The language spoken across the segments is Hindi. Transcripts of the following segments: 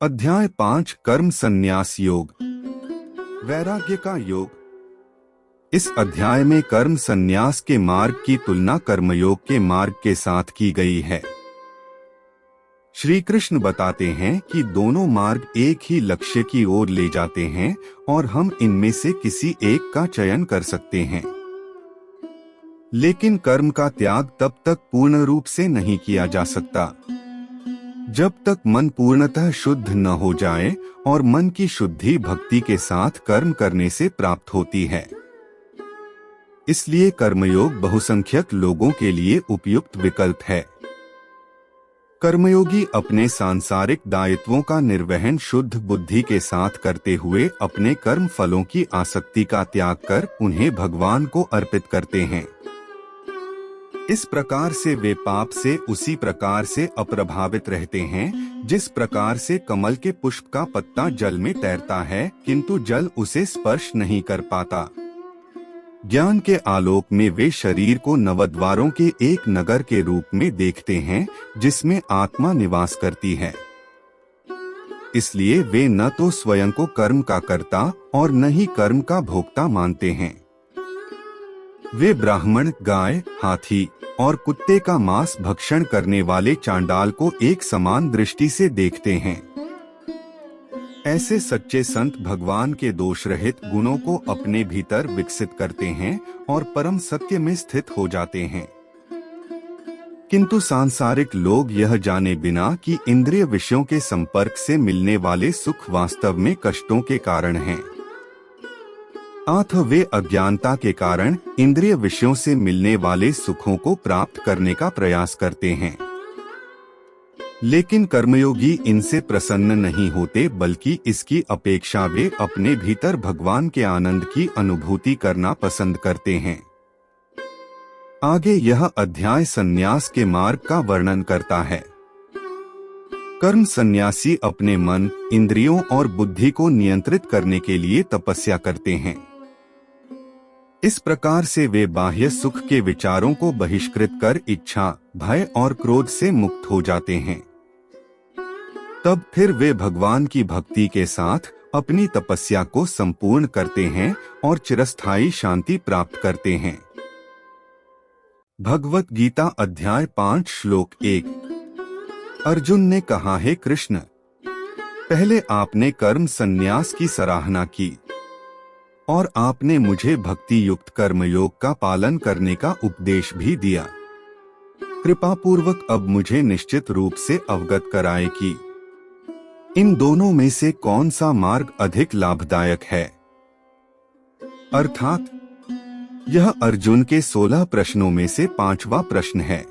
अध्याय 5 कर्म संन्यास योग। वैराग्य का योग। इस अध्याय में कर्म संन्यास के मार्ग की तुलना कर्मयोग के मार्ग के साथ की गई है। श्री कृष्ण बताते हैं कि दोनों मार्ग एक ही लक्ष्य की ओर ले जाते हैं और हम इनमें से किसी एक का चयन कर सकते हैं। लेकिन कर्म का त्याग तब तक पूर्ण रूप से नहीं किया जा सकता जब तक मन पूर्णतः शुद्ध न हो जाए, और मन की शुद्धि भक्ति के साथ कर्म करने से प्राप्त होती है। इसलिए कर्मयोग बहुसंख्यक लोगों के लिए उपयुक्त विकल्प है। कर्मयोगी अपने सांसारिक दायित्वों का निर्वहन शुद्ध बुद्धि के साथ करते हुए अपने कर्म फलों की आसक्ति का त्याग कर उन्हें भगवान को अर्पित करते हैं। इस प्रकार से वे पाप से उसी प्रकार से अप्रभावित रहते हैं जिस प्रकार से कमल के पुष्प का पत्ता जल में तैरता है किंतु जल उसे स्पर्श नहीं कर पाता। ज्ञान के आलोक में वे शरीर को नवद्वारों के एक नगर के रूप में देखते हैं जिसमें आत्मा निवास करती है। इसलिए वे न तो स्वयं को कर्म का कर्ता और न ही कर्म का भोक्ता मानते हैं। वे ब्राह्मण, गाय, हाथी और कुत्ते का मांस भक्षण करने वाले चांडाल को एक समान दृष्टि से देखते हैं। ऐसे सच्चे संत भगवान के दोष रहित गुणों को अपने भीतर विकसित करते हैं और परम सत्य में स्थित हो जाते हैं। किंतु सांसारिक लोग यह जाने बिना कि इंद्रिय विषयों के संपर्क से मिलने वाले सुख वास्तव में कष्टों के कारण हैं, अतः वे अज्ञानता के कारण इंद्रिय विषयों से मिलने वाले सुखों को प्राप्त करने का प्रयास करते हैं। लेकिन कर्मयोगी इनसे प्रसन्न नहीं होते, बल्कि इसकी अपेक्षा वे अपने भीतर भगवान के आनंद की अनुभूति करना पसंद करते हैं। आगे यह अध्याय संन्यास के मार्ग का वर्णन करता है। कर्म संन्यासी अपने मन, इंद्रियों और बुद्धि को नियंत्रित करने के लिए तपस्या करते हैं। इस प्रकार से वे बाह्य सुख के विचारों को बहिष्कृत कर इच्छा, भय और क्रोध से मुक्त हो जाते हैं। तब फिर वे भगवान की भक्ति के साथ अपनी तपस्या को संपूर्ण करते हैं और चिरस्थायी शांति प्राप्त करते हैं। भगवत गीता अध्याय 5 श्लोक 1। अर्जुन ने कहा, हे कृष्ण, पहले आपने कर्म संन्यास की सराहना की और आपने मुझे भक्ति युक्त कर्मयोग का पालन करने का उपदेश भी दिया। कृपा पूर्वक अब मुझे निश्चित रूप से अवगत कराए कि इन दोनों में से कौन सा मार्ग अधिक लाभदायक है। अर्थात यह अर्जुन के 16 प्रश्नों में से 5वां प्रश्न है।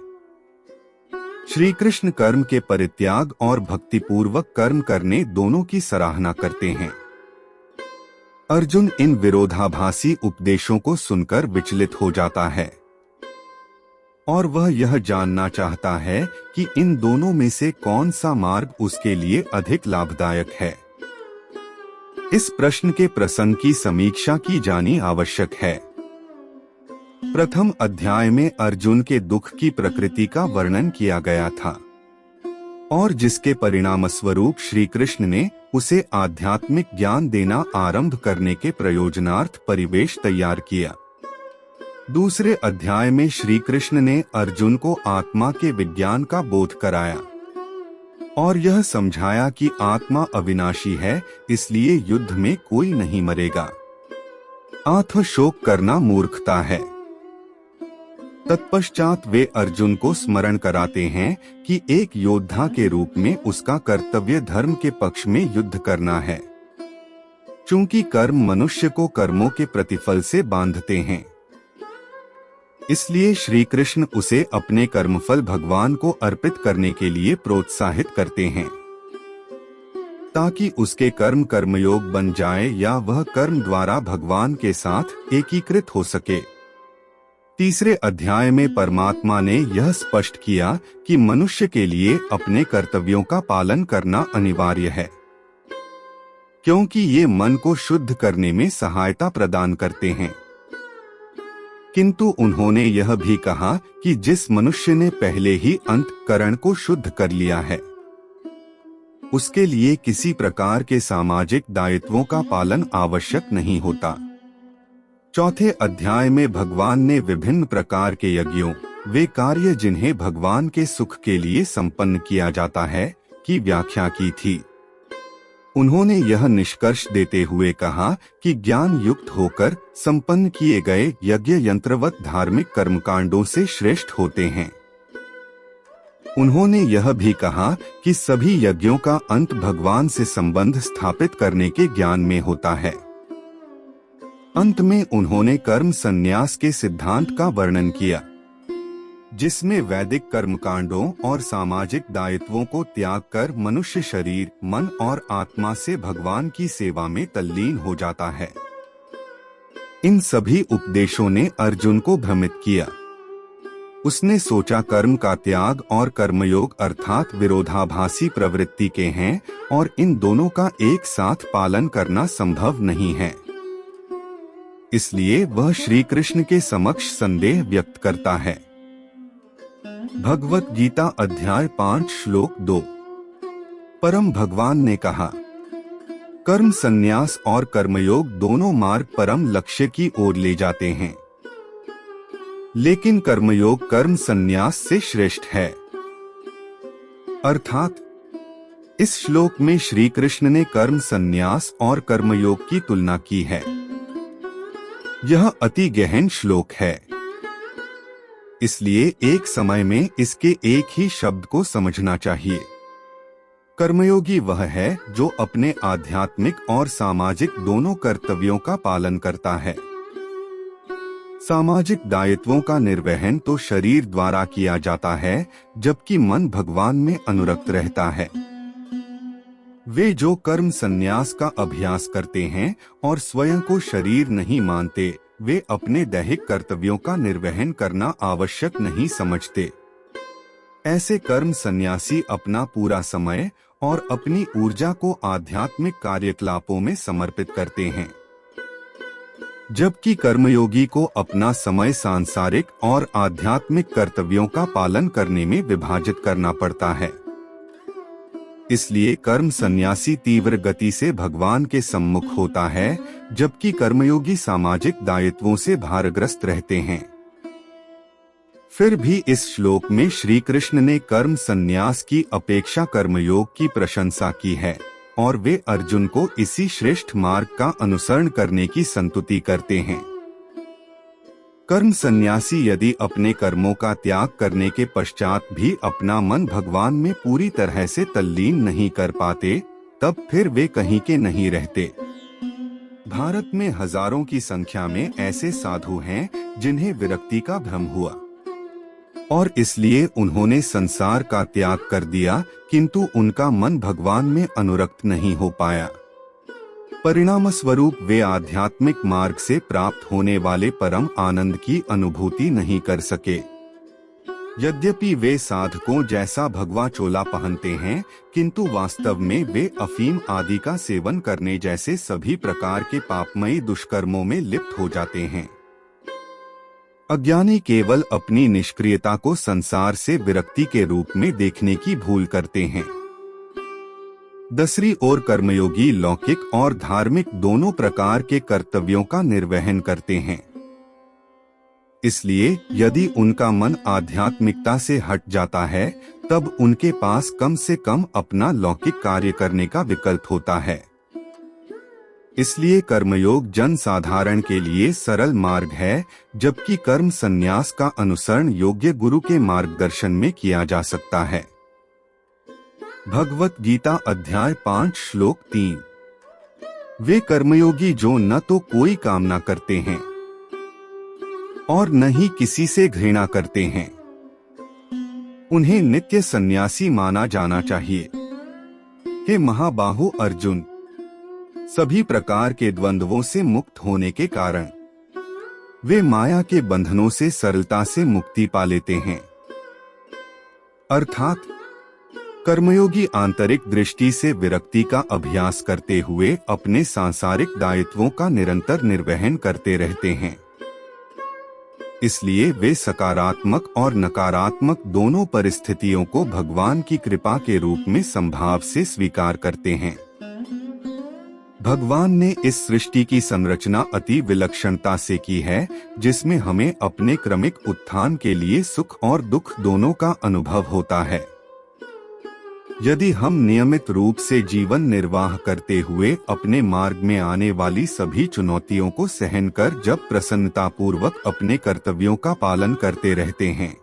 श्री कृष्ण कर्म के परित्याग और भक्तिपूर्वक कर्म करने दोनों की सराहना करते हैं। अर्जुन इन विरोधाभासी उपदेशों को सुनकर विचलित हो जाता है और वह यह जानना चाहता है कि इन दोनों में से कौन सा मार्ग उसके लिए अधिक लाभदायक है। इस प्रश्न के प्रसंग की समीक्षा की जानी आवश्यक है। प्रथम अध्याय में अर्जुन के दुख की प्रकृति का वर्णन किया गया था और जिसके परिणामस्वरूप श्री कृष्ण ने उसे आध्यात्मिक ज्ञान देना आरंभ करने के प्रयोजनार्थ परिवेश तैयार किया। दूसरे अध्याय में श्री कृष्ण ने अर्जुन को आत्मा के विज्ञान का बोध कराया और यह समझाया कि आत्मा अविनाशी है, इसलिए युद्ध में कोई नहीं मरेगा, अतः शोक करना मूर्खता है। तत्पश्चात वे अर्जुन को स्मरण कराते हैं कि एक योद्धा के रूप में उसका कर्तव्य धर्म के पक्ष में युद्ध करना है, चूंकि कर्म मनुष्य को कर्मों के प्रतिफल से बांधते हैं। इसलिए श्री कृष्ण उसे अपने कर्मफल भगवान को अर्पित करने के लिए प्रोत्साहित करते हैं ताकि उसके कर्म कर्मयोग बन जाए या वह कर्म द्वारा भगवान के साथ एकीकृत हो सके। तीसरे अध्याय में परमात्मा ने यह स्पष्ट किया कि मनुष्य के लिए अपने कर्तव्यों का पालन करना अनिवार्य है, क्योंकि ये मन को शुद्ध करने में सहायता प्रदान करते हैं। किंतु उन्होंने यह भी कहा कि जिस मनुष्य ने पहले ही अंतःकरण को शुद्ध कर लिया है, उसके लिए किसी प्रकार के सामाजिक दायित्वों का पालन आवश्यक नहीं होता। चौथे अध्याय में भगवान ने विभिन्न प्रकार के यज्ञों, वे कार्य जिन्हें भगवान के सुख के लिए संपन्न किया जाता है, की व्याख्या की थी। उन्होंने यह निष्कर्ष देते हुए कहा कि ज्ञान युक्त होकर संपन्न किए गए यज्ञ यंत्रवत धार्मिक कर्मकांडों से श्रेष्ठ होते हैं। उन्होंने यह भी कहा कि सभी यज्ञों का अंत भगवान से संबंध स्थापित करने के ज्ञान में होता है। अंत में उन्होंने कर्म संन्यास के सिद्धांत का वर्णन किया, जिसमें वैदिक कर्मकांडों और सामाजिक दायित्वों को त्याग कर मनुष्य शरीर, मन और आत्मा से भगवान की सेवा में तल्लीन हो जाता है। इन सभी उपदेशों ने अर्जुन को भ्रमित किया। उसने सोचा कर्म का त्याग और कर्मयोग अर्थात विरोधाभासी प्रवृत्ति के हैं और इन दोनों का एक साथ पालन करना संभव नहीं है। इसलिए वह श्री कृष्ण के समक्ष संदेह व्यक्त करता है। भगवत गीता अध्याय 5 श्लोक 2। परम भगवान ने कहा, कर्म संन्यास और कर्मयोग दोनों मार्ग परम लक्ष्य की ओर ले जाते हैं, लेकिन कर्मयोग कर्म संन्यास से श्रेष्ठ है। अर्थात इस श्लोक में श्री कृष्ण ने कर्म संन्यास और कर्मयोग की तुलना की है। यह अति गहन श्लोक है, इसलिए एक समय में इसके एक ही शब्द को समझना चाहिए। कर्मयोगी वह है जो अपने आध्यात्मिक और सामाजिक दोनों कर्तव्यों का पालन करता है। सामाजिक दायित्वों का निर्वहन तो शरीर द्वारा किया जाता है, जबकि मन भगवान में अनुरक्त रहता है। वे जो कर्म संन्यास का अभ्यास करते हैं और स्वयं को शरीर नहीं मानते, वे अपने दैहिक कर्तव्यों का निर्वहन करना आवश्यक नहीं समझते। ऐसे कर्म सन्यासी अपना पूरा समय और अपनी ऊर्जा को आध्यात्मिक कार्यकलापों में समर्पित करते हैं, जबकि कर्मयोगी को अपना समय सांसारिक और आध्यात्मिक कर्तव्यों का पालन करने में विभाजित करना पड़ता है। इसलिए कर्म सन्यासी तीव्र गति से भगवान के सम्मुख होता है, जबकि कर्मयोगी सामाजिक दायित्वों से भारग्रस्त रहते हैं। फिर भी इस श्लोक में श्री कृष्ण ने कर्म सन्यास की अपेक्षा कर्मयोग की प्रशंसा की है और वे अर्जुन को इसी श्रेष्ठ मार्ग का अनुसरण करने की संतुति करते हैं। कर्म सन्यासी यदि अपने कर्मों का त्याग करने के पश्चात भी अपना मन भगवान में पूरी तरह से तल्लीन नहीं कर पाते, तब फिर वे कहीं के नहीं रहते। भारत में हजारों की संख्या में ऐसे साधु हैं जिन्हें विरक्ति का भ्रम हुआ और इसलिए उन्होंने संसार का त्याग कर दिया, किंतु उनका मन भगवान में अनुरक्त नहीं हो पाया। परिणाम स्वरूप वे आध्यात्मिक मार्ग से प्राप्त होने वाले परम आनंद की अनुभूति नहीं कर सके। यद्यपि वे साधकों जैसा भगवा चोला पहनते हैं, किंतु वास्तव में वे अफीम आदि का सेवन करने जैसे सभी प्रकार के पापमयी दुष्कर्मों में लिप्त हो जाते हैं। अज्ञानी केवल अपनी निष्क्रियता को संसार से विरक्ति के रूप में देखने की भूल करते हैं। दूसरी ओर कर्मयोगी लौकिक और धार्मिक दोनों प्रकार के कर्तव्यों का निर्वहन करते हैं। इसलिए यदि उनका मन आध्यात्मिकता से हट जाता है, तब उनके पास कम से कम अपना लौकिक कार्य करने का विकल्प होता है। इसलिए कर्मयोग जन साधारण के लिए सरल मार्ग है, जबकि कर्म संन्यास का अनुसरण योग्य गुरु के मार्गदर्शन में किया जा सकता है। भगवत गीता अध्याय 5 श्लोक 3। वे कर्मयोगी जो न तो कोई कामना करते हैं और न ही किसी से घृणा करते हैं, उन्हें नित्य सन्यासी माना जाना चाहिए। हे महाबाहु अर्जुन, सभी प्रकार के द्वंद्वों से मुक्त होने के कारण वे माया के बंधनों से सरलता से मुक्ति पा लेते हैं। अर्थात कर्मयोगी आंतरिक दृष्टि से विरक्ति का अभ्यास करते हुए अपने सांसारिक दायित्वों का निरंतर निर्वहन करते रहते हैं। इसलिए वे सकारात्मक और नकारात्मक दोनों परिस्थितियों को भगवान की कृपा के रूप में संभाव से स्वीकार करते हैं। भगवान ने इस सृष्टि की संरचना अति विलक्षणता से की है, जिसमें हमें अपने क्रमिक उत्थान के लिए सुख और दुख दोनों का अनुभव होता है। यदि हम नियमित रूप से जीवन निर्वाह करते हुए अपने मार्ग में आने वाली सभी चुनौतियों को सहन कर जब प्रसन्नतापूर्वक अपने कर्तव्यों का पालन करते रहते हैं,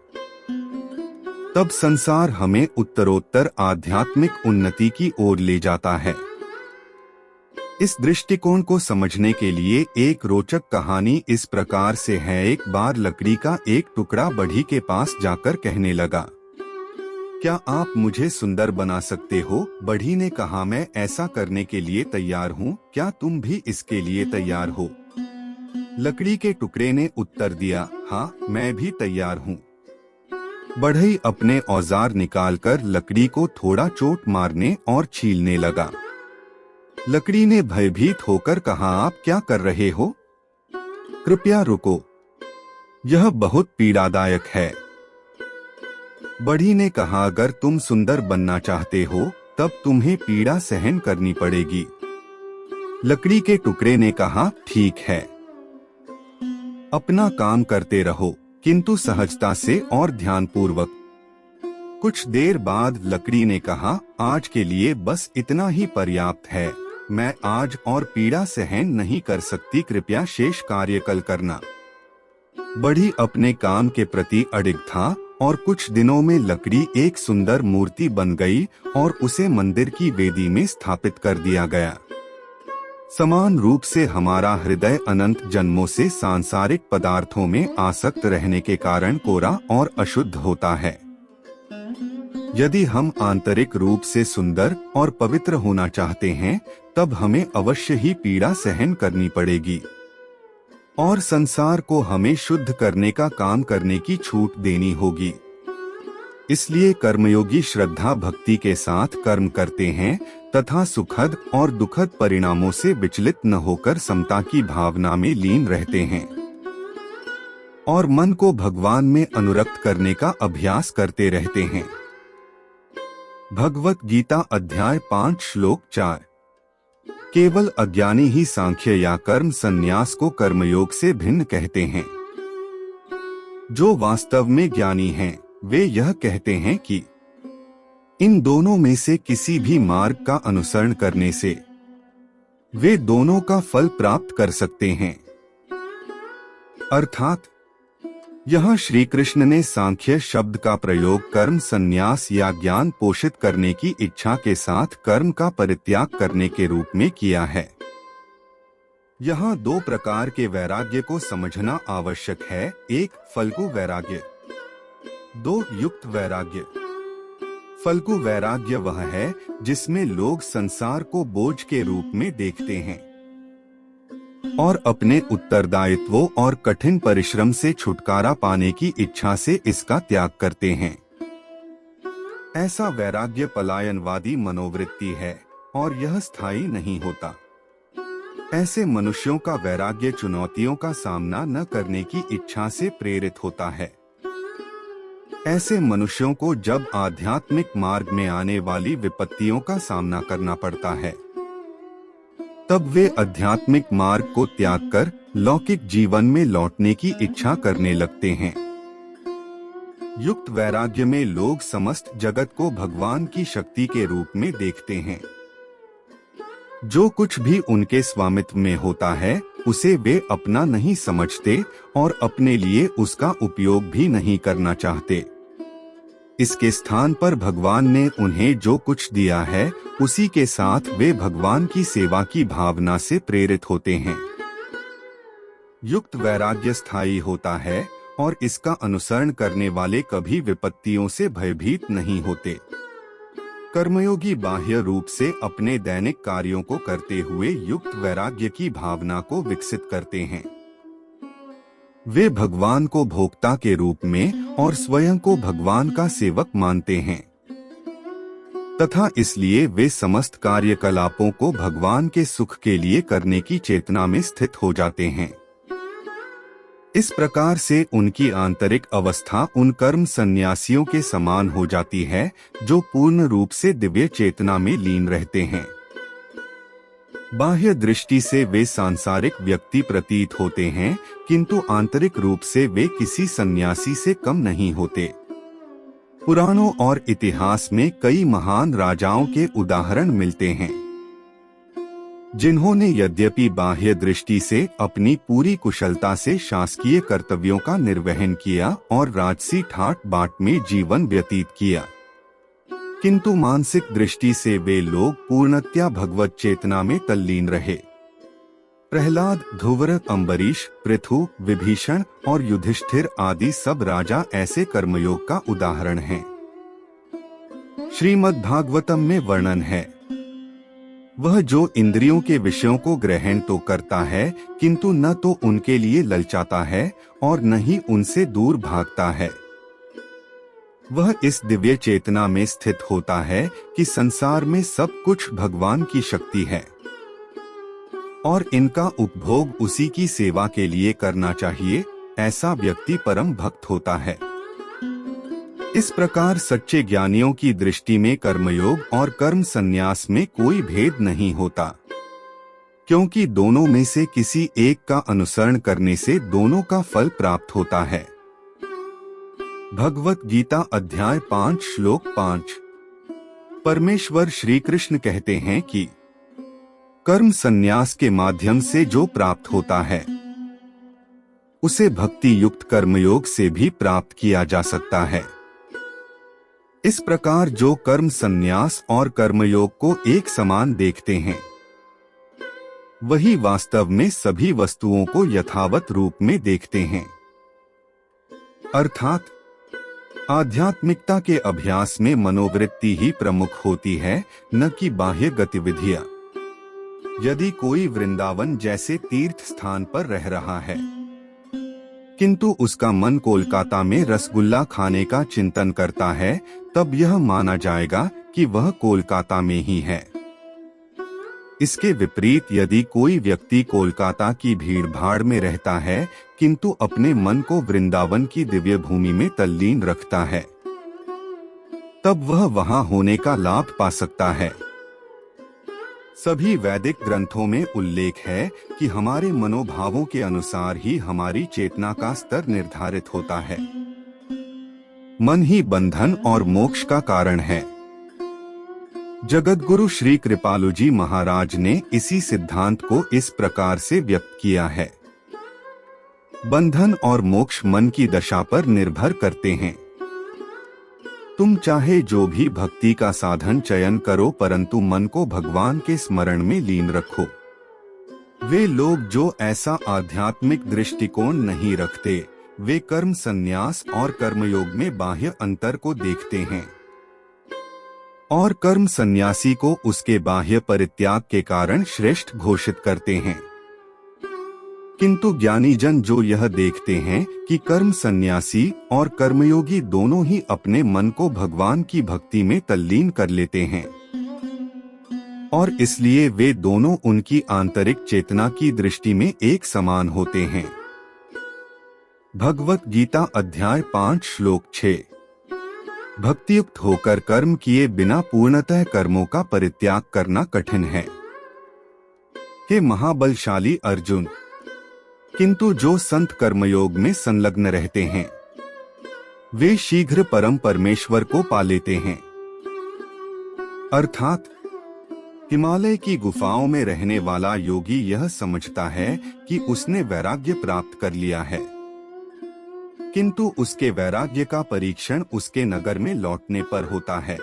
तब संसार हमें उत्तरोत्तर आध्यात्मिक उन्नति की ओर ले जाता है। इस दृष्टिकोण को समझने के लिए एक रोचक कहानी इस प्रकार से है। एक बार लकड़ी का एक टुकड़ा बढ़ी के पास जाकर कहने लगा, क्या आप मुझे सुंदर बना सकते हो? बढ़ी ने कहा, मैं ऐसा करने के लिए तैयार हूँ, क्या तुम भी इसके लिए तैयार हो? लकड़ी के टुकड़े ने उत्तर दिया, हाँ, मैं भी तैयार हूँ। बढ़ई अपने औजार निकालकर लकड़ी को थोड़ा चोट मारने और छीलने लगा। लकड़ी ने भयभीत होकर कहा, आप क्या कर रहे हो? कृपया रुको, यह बहुत पीड़ादायक है। बढ़ी ने कहा, अगर तुम सुंदर बनना चाहते हो तब तुम्हें पीड़ा सहन करनी पड़ेगी। लकड़ी के टुकड़े ने कहा, ठीक है, अपना काम करते रहो, किंतु सहजता से और ध्यानपूर्वक। कुछ देर बाद लकड़ी ने कहा, आज के लिए बस इतना ही पर्याप्त है, मैं आज और पीड़ा सहन नहीं कर सकती, कृपया शेष कार्य कल करना। बढ़ी अपने काम के प्रति अडिग था और कुछ दिनों में लकड़ी एक सुंदर मूर्ति बन गई और उसे मंदिर की वेदी में स्थापित कर दिया गया। समान रूप से हमारा हृदय अनंत जन्मों से सांसारिक पदार्थों में आसक्त रहने के कारण कोरा और अशुद्ध होता है। यदि हम आंतरिक रूप से सुंदर और पवित्र होना चाहते हैं, तब हमें अवश्य ही पीड़ा सहन करनी पड़ेगी और संसार को हमें शुद्ध करने का काम करने की छूट देनी होगी। इसलिए कर्मयोगी श्रद्धा भक्ति के साथ कर्म करते हैं तथा सुखद और दुखद परिणामों से विचलित न होकर समता की भावना में लीन रहते हैं और मन को भगवान में अनुरक्त करने का अभ्यास करते रहते हैं। भगवत गीता अध्याय 5 श्लोक 4। केवल अज्ञानी ही सांख्य या कर्म संन्यास को कर्मयोग से भिन्न कहते हैं। जो वास्तव में ज्ञानी हैं, वे यह कहते हैं कि इन दोनों में से किसी भी मार्ग का अनुसरण करने से वे दोनों का फल प्राप्त कर सकते हैं। अर्थात यहाँ श्री कृष्ण ने सांख्य शब्द का प्रयोग कर्म संन्यास या ज्ञान पोषित करने की इच्छा के साथ कर्म का परित्याग करने के रूप में किया है। यहाँ दो प्रकार के वैराग्य को समझना आवश्यक है, एक फल्गु वैराग्य, दो युक्त वैराग्य। फल्गु वैराग्य वह है जिसमें लोग संसार को बोझ के रूप में देखते हैं और अपने उत्तरदायित्वों और कठिन परिश्रम से छुटकारा पाने की इच्छा से इसका त्याग करते हैं। ऐसा वैराग्य पलायनवादी मनोवृत्ति है और यह स्थायी नहीं होता। ऐसे मनुष्यों का वैराग्य चुनौतियों का सामना न करने की इच्छा से प्रेरित होता है। ऐसे मनुष्यों को जब आध्यात्मिक मार्ग में आने वाली विपत्तियों का सामना करना पड़ता है, तब वे आध्यात्मिक मार्ग को त्याग कर लौकिक जीवन में लौटने की इच्छा करने लगते हैं। युक्त वैराग्य में लोग समस्त जगत को भगवान की शक्ति के रूप में देखते हैं। जो कुछ भी उनके स्वामित्व में होता है, उसे वे अपना नहीं समझते और अपने लिए उसका उपयोग भी नहीं करना चाहते। इसके स्थान पर भगवान ने उन्हें जो कुछ दिया है, उसी के साथ वे भगवान की सेवा की भावना से प्रेरित होते हैं। युक्त वैराग्य स्थायी होता है और इसका अनुसरण करने वाले कभी विपत्तियों से भयभीत नहीं होते। कर्मयोगी बाह्य रूप से अपने दैनिक कार्यों को करते हुए युक्त वैराग्य की भावना को विकसित करते हैं। वे भगवान को भोक्ता के रूप में और स्वयं को भगवान का सेवक मानते हैं तथा इसलिए वे समस्त कार्यकलापों को भगवान के सुख के लिए करने की चेतना में स्थित हो जाते हैं। इस प्रकार से उनकी आंतरिक अवस्था उन कर्म सन्यासियों के समान हो जाती है जो पूर्ण रूप से दिव्य चेतना में लीन रहते हैं। बाह्य दृष्टि से वे सांसारिक व्यक्ति प्रतीत होते हैं, किंतु आंतरिक रूप से वे किसी सन्यासी से कम नहीं होते। पुराणों और इतिहास में कई महान राजाओं के उदाहरण मिलते हैं जिन्होंने यद्यपि बाह्य दृष्टि से अपनी पूरी कुशलता से शासकीय कर्तव्यों का निर्वहन किया और राजसी ठाट बाट में जीवन व्यतीत किया, किंतु मानसिक दृष्टि से वे लोग पूर्णतया भगवत चेतना में तल्लीन रहे। प्रहलाद, ध्रुव, अम्बरीश, पृथु, विभीषण और युधिष्ठिर आदि सब राजा ऐसे कर्मयोग का उदाहरण हैं। श्रीमद् भागवतम में वर्णन है, वह जो इंद्रियों के विषयों को ग्रहण तो करता है किंतु न तो उनके लिए ललचाता है और न ही उनसे दूर भागता है, वह इस दिव्य चेतना में स्थित होता है कि संसार में सब कुछ भगवान की शक्ति है और इनका उपभोग उसी की सेवा के लिए करना चाहिए, ऐसा व्यक्ति परम भक्त होता है। इस प्रकार सच्चे ज्ञानियों की दृष्टि में कर्मयोग और कर्म संन्यास में कोई भेद नहीं होता, क्योंकि दोनों में से किसी एक का अनुसरण करने से दोनों का फल प्राप्त होता है। भगवत गीता अध्याय 5 श्लोक 5। परमेश्वर श्री कृष्ण कहते हैं कि कर्म संन्यास के माध्यम से जो प्राप्त होता है उसे भक्ति युक्त कर्मयोग से भी प्राप्त किया जा सकता है। इस प्रकार जो कर्म संन्यास और कर्मयोग को एक समान देखते हैं वही वास्तव में सभी वस्तुओं को यथावत रूप में देखते हैं, अर्थात आध्यात्मिकता के अभ्यास में मनोवृत्ति ही प्रमुख होती है, न कि बाह्य गतिविधियां। यदि कोई वृंदावन जैसे तीर्थ स्थान पर रह रहा है किंतु उसका मन कोलकाता में रसगुल्ला खाने का चिंतन करता है, तब यह माना जाएगा कि वह कोलकाता में ही है। इसके विपरीत यदि कोई व्यक्ति कोलकाता की भीड़-भाड़ में रहता है किंतु अपने मन को वृंदावन की दिव्य भूमि में तल्लीन रखता है, तब वह वहां होने का लाभ पा सकता है। सभी वैदिक ग्रंथों में उल्लेख है कि हमारे मनोभावों के अनुसार ही हमारी चेतना का स्तर निर्धारित होता है। मन ही बंधन और मोक्ष का कारण है। जगतगुरु श्री कृपालु जी महाराज ने इसी सिद्धांत को इस प्रकार से व्यक्त किया है, बंधन और मोक्ष मन की दशा पर निर्भर करते हैं। तुम चाहे जो भी भक्ति का साधन चयन करो, परंतु मन को भगवान के स्मरण में लीन रखो। वे लोग जो ऐसा आध्यात्मिक दृष्टिकोण नहीं रखते, वे कर्म संन्यास और कर्मयोग में बाह्य अंतर को देखते हैं और कर्म सन्यासी को उसके बाह्य परित्याग के कारण श्रेष्ठ घोषित करते हैं। किंतु ज्ञानी जन जो यह देखते हैं कि कर्म सन्यासी और कर्मयोगी दोनों ही अपने मन को भगवान की भक्ति में तल्लीन कर लेते हैं और इसलिए वे दोनों उनकी आंतरिक चेतना की दृष्टि में एक समान होते हैं। भगवत गीता अध्याय 5 श्लोक 6। भक्तियुक्त होकर कर्म किए बिना पूर्णतः कर्मों का परित्याग करना कठिन है। हे महाबलशाली अर्जुन, किंतु जो संत कर्मयोग में संलग्न रहते हैं वे शीघ्र परम परमेश्वर को पा लेते हैं। अर्थात हिमालय की गुफाओं में रहने वाला योगी यह समझता है कि उसने वैराग्य प्राप्त कर लिया है, किंतु उसके वैराग्य का परीक्षण उसके नगर में लौटने पर होता है।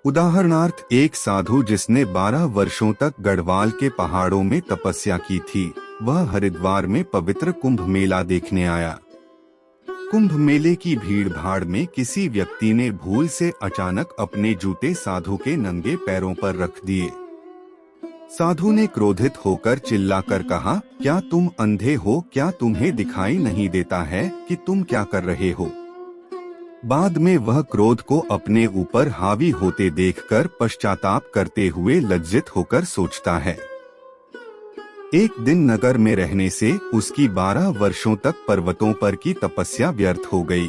उदाहरणार्थ, एक साधु जिसने 12 वर्षों तक गढ़वाल के पहाड़ों में तपस्या की थी, वह हरिद्वार में पवित्र कुंभ मेला देखने आया। कुंभ मेले की भीड़ भाड़ में किसी व्यक्ति ने भूल से अचानक अपने जूते साधु के नंगे पैरों पर रख दिए। साधु ने क्रोधित होकर चिल्लाकर कहा, क्या तुम अंधे हो? क्या तुम्हें दिखाई नहीं देता है कि तुम क्या कर रहे हो? बाद में वह क्रोध को अपने ऊपर हावी होते देखकर पश्चाताप करते हुए लज्जित होकर सोचता है, एक दिन नगर में रहने से उसकी 12 वर्षों तक पर्वतों पर की तपस्या व्यर्थ हो गई।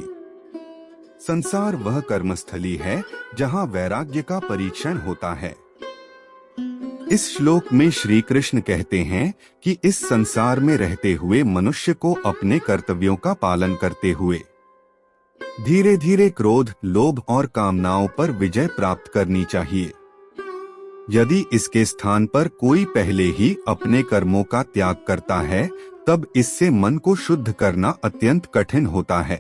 संसार वह कर्मस्थली है जहाँ वैराग्य का परीक्षण होता है। इस श्लोक में श्री कृष्ण कहते हैं कि इस संसार में रहते हुए मनुष्य को अपने कर्तव्यों का पालन करते हुए धीरे धीरे क्रोध, लोभ और कामनाओं पर विजय प्राप्त करनी चाहिए। यदि इसके स्थान पर कोई पहले ही अपने कर्मों का त्याग करता है, तब इससे मन को शुद्ध करना अत्यंत कठिन होता है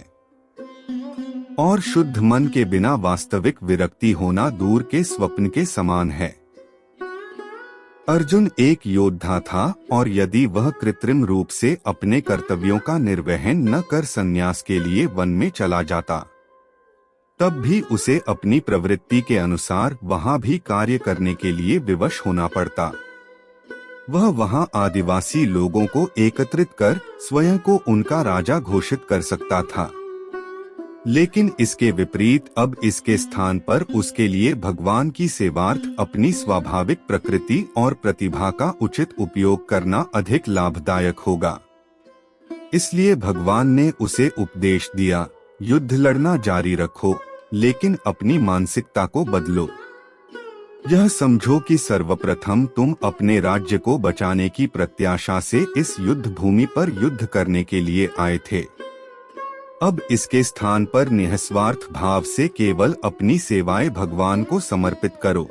और शुद्ध मन के बिना वास्तविक विरक्ति होना दूर के स्वप्न के समान है। अर्जुन एक योद्धा था और यदि वह कृत्रिम रूप से अपने कर्तव्यों का निर्वहन न कर संन्यास के लिए वन में चला जाता, तब भी उसे अपनी प्रवृत्ति के अनुसार वहां भी कार्य करने के लिए विवश होना पड़ता। वह वहां आदिवासी लोगों को एकत्रित कर स्वयं को उनका राजा घोषित कर सकता था, लेकिन इसके विपरीत अब इसके स्थान पर उसके लिए भगवान की सेवार्थ अपनी स्वाभाविक प्रकृति और प्रतिभा का उचित उपयोग करना अधिक लाभदायक होगा। इसलिए भगवान ने उसे उपदेश दिया, युद्ध लड़ना जारी रखो, लेकिन अपनी मानसिकता को बदलो। यह समझो कि सर्वप्रथम तुम अपने राज्य को बचाने की प्रत्याशा से इस युद्ध भूमि पर युद्ध करने के लिए आए थे। अब इसके स्थान पर निस्वार्थ भाव से केवल अपनी सेवाएं भगवान को समर्पित करो।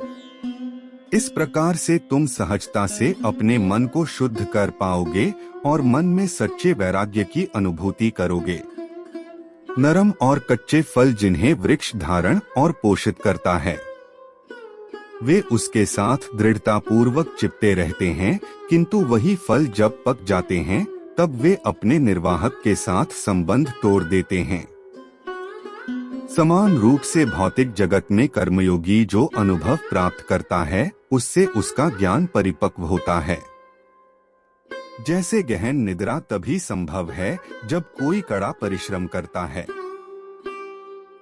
इस प्रकार से तुम सहजता से अपने मन को शुद्ध कर पाओगे और मन में सच्चे वैराग्य की अनुभूति करोगे। नरम और कच्चे फल जिन्हें वृक्ष धारण और पोषित करता है, वे उसके साथ दृढ़ता पूर्वक चिपटे रहते हैं, किंतु वही फल जब पक जाते हैं तब वे अपने निर्वाहक के साथ संबंध तोड़ देते हैं। समान रूप से भौतिक जगत में कर्मयोगी जो अनुभव प्राप्त करता है, उससे उसका ज्ञान परिपक्व होता है। जैसे गहन निद्रा तभी संभव है जब कोई कड़ा परिश्रम करता है,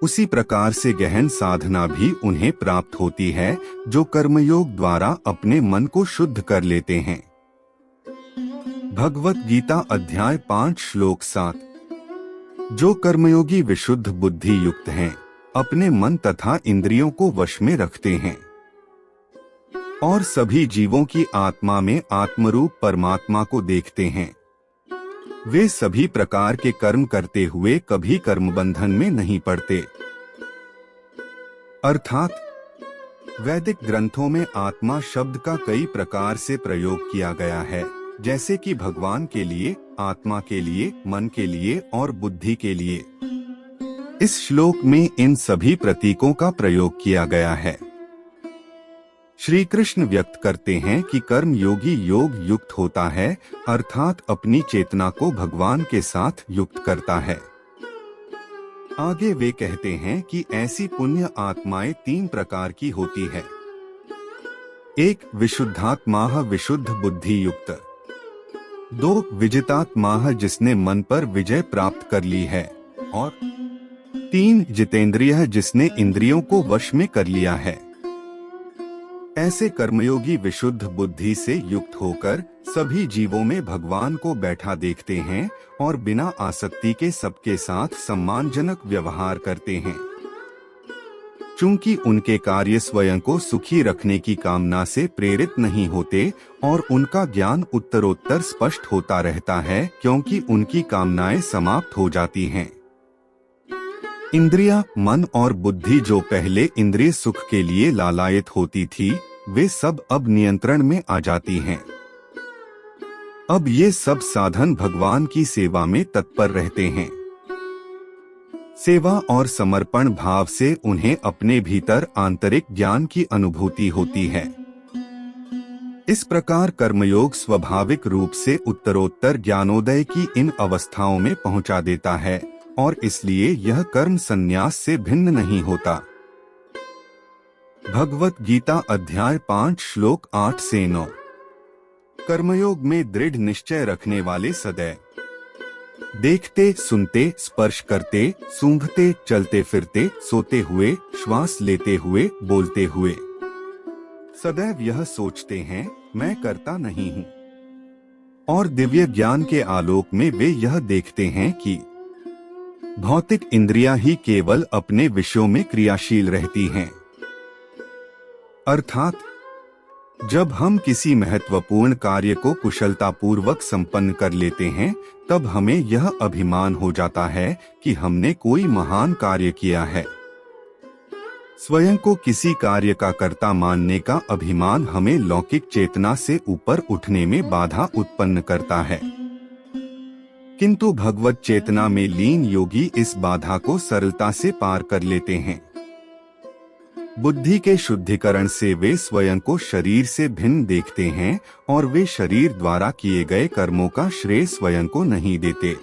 उसी प्रकार से गहन साधना भी उन्हें प्राप्त होती है जो कर्मयोग द्वारा अपने मन को शुद्ध कर लेते हैं। भगवत गीता अध्याय 5 श्लोक 7। जो कर्मयोगी विशुद्ध बुद्धि युक्त हैं, अपने मन तथा इंद्रियों को वश में रखते हैं और सभी जीवों की आत्मा में आत्मरूप परमात्मा को देखते हैं, वे सभी प्रकार के कर्म करते हुए कभी कर्म बंधन में नहीं पड़ते। अर्थात वैदिक ग्रंथों में आत्मा शब्द का कई प्रकार से प्रयोग किया गया है, जैसे कि भगवान के लिए, आत्मा के लिए, मन के लिए और बुद्धि के लिए। इस श्लोक में इन सभी प्रतीकों का प्रयोग किया गया है। श्री कृष्ण व्यक्त करते हैं कि कर्म योगी योग युक्त होता है, अर्थात अपनी चेतना को भगवान के साथ युक्त करता है। आगे वे कहते हैं कि ऐसी पुण्य आत्माएं 3 प्रकार की होती है। 1 विशुद्धात्मा विशुद्ध बुद्धि युक्त, 2 विजितात्मा जिसने मन पर विजय प्राप्त कर ली है, और 3 जितेंद्रिय जिसने इंद्रियों को वश में कर लिया है। ऐसे कर्मयोगी विशुद्ध बुद्धि से युक्त होकर सभी जीवों में भगवान को बैठा देखते हैं और बिना आसक्ति के सबके साथ सम्मानजनक व्यवहार करते हैं। चूंकि उनके कार्य स्वयं को सुखी रखने की कामना से प्रेरित नहीं होते और उनका ज्ञान उत्तरोत्तर स्पष्ट होता रहता है, क्योंकि उनकी कामनाएं समाप्त हो जाती हैं। इंद्रिया, मन और बुद्धि जो पहले इंद्रिय सुख के लिए लालायित होती थी, वे सब अब नियंत्रण में आ जाती हैं। अब ये सब साधन भगवान की सेवा में तत्पर रहते हैं। सेवा और समर्पण भाव से उन्हें अपने भीतर आंतरिक ज्ञान की अनुभूति होती है। इस प्रकार कर्मयोग स्वाभाविक रूप से उत्तरोत्तर ज्ञानोदय की इन अवस्थाओं में पहुंचा देता है और इसलिए यह कर्म संन्यास से भिन्न नहीं होता। भगवत गीता अध्याय 5 श्लोक 8 से 9। कर्मयोग में दृढ़ निश्चय रखने वाले सदैव देखते, सुनते, स्पर्श करते, सूंघते, चलते फिरते, सोते हुए, श्वास लेते हुए, बोलते हुए सदैव यह सोचते हैं, मैं करता नहीं हूँ। और दिव्य ज्ञान के आलोक में वे यह देखते हैं कि भौतिक इंद्रियां ही केवल अपने विषयों में क्रियाशील रहती हैं। अर्थात जब हम किसी महत्वपूर्ण कार्य को कुशलतापूर्वक संपन्न कर लेते हैं, तब हमें यह अभिमान हो जाता है कि हमने कोई महान कार्य किया है। स्वयं को किसी कार्य का कर्ता मानने का अभिमान हमें लौकिक चेतना से ऊपर उठने में बाधा उत्पन्न करता है, किंतु भगवत चेतना में लीन योगी इस बाधा को सरलता से पार कर लेते हैं। बुद्धि के शुद्धिकरण से वे स्वयं को शरीर से भिन्न देखते हैं और वे शरीर द्वारा किए गए कर्मों का श्रेय स्वयं को नहीं देते।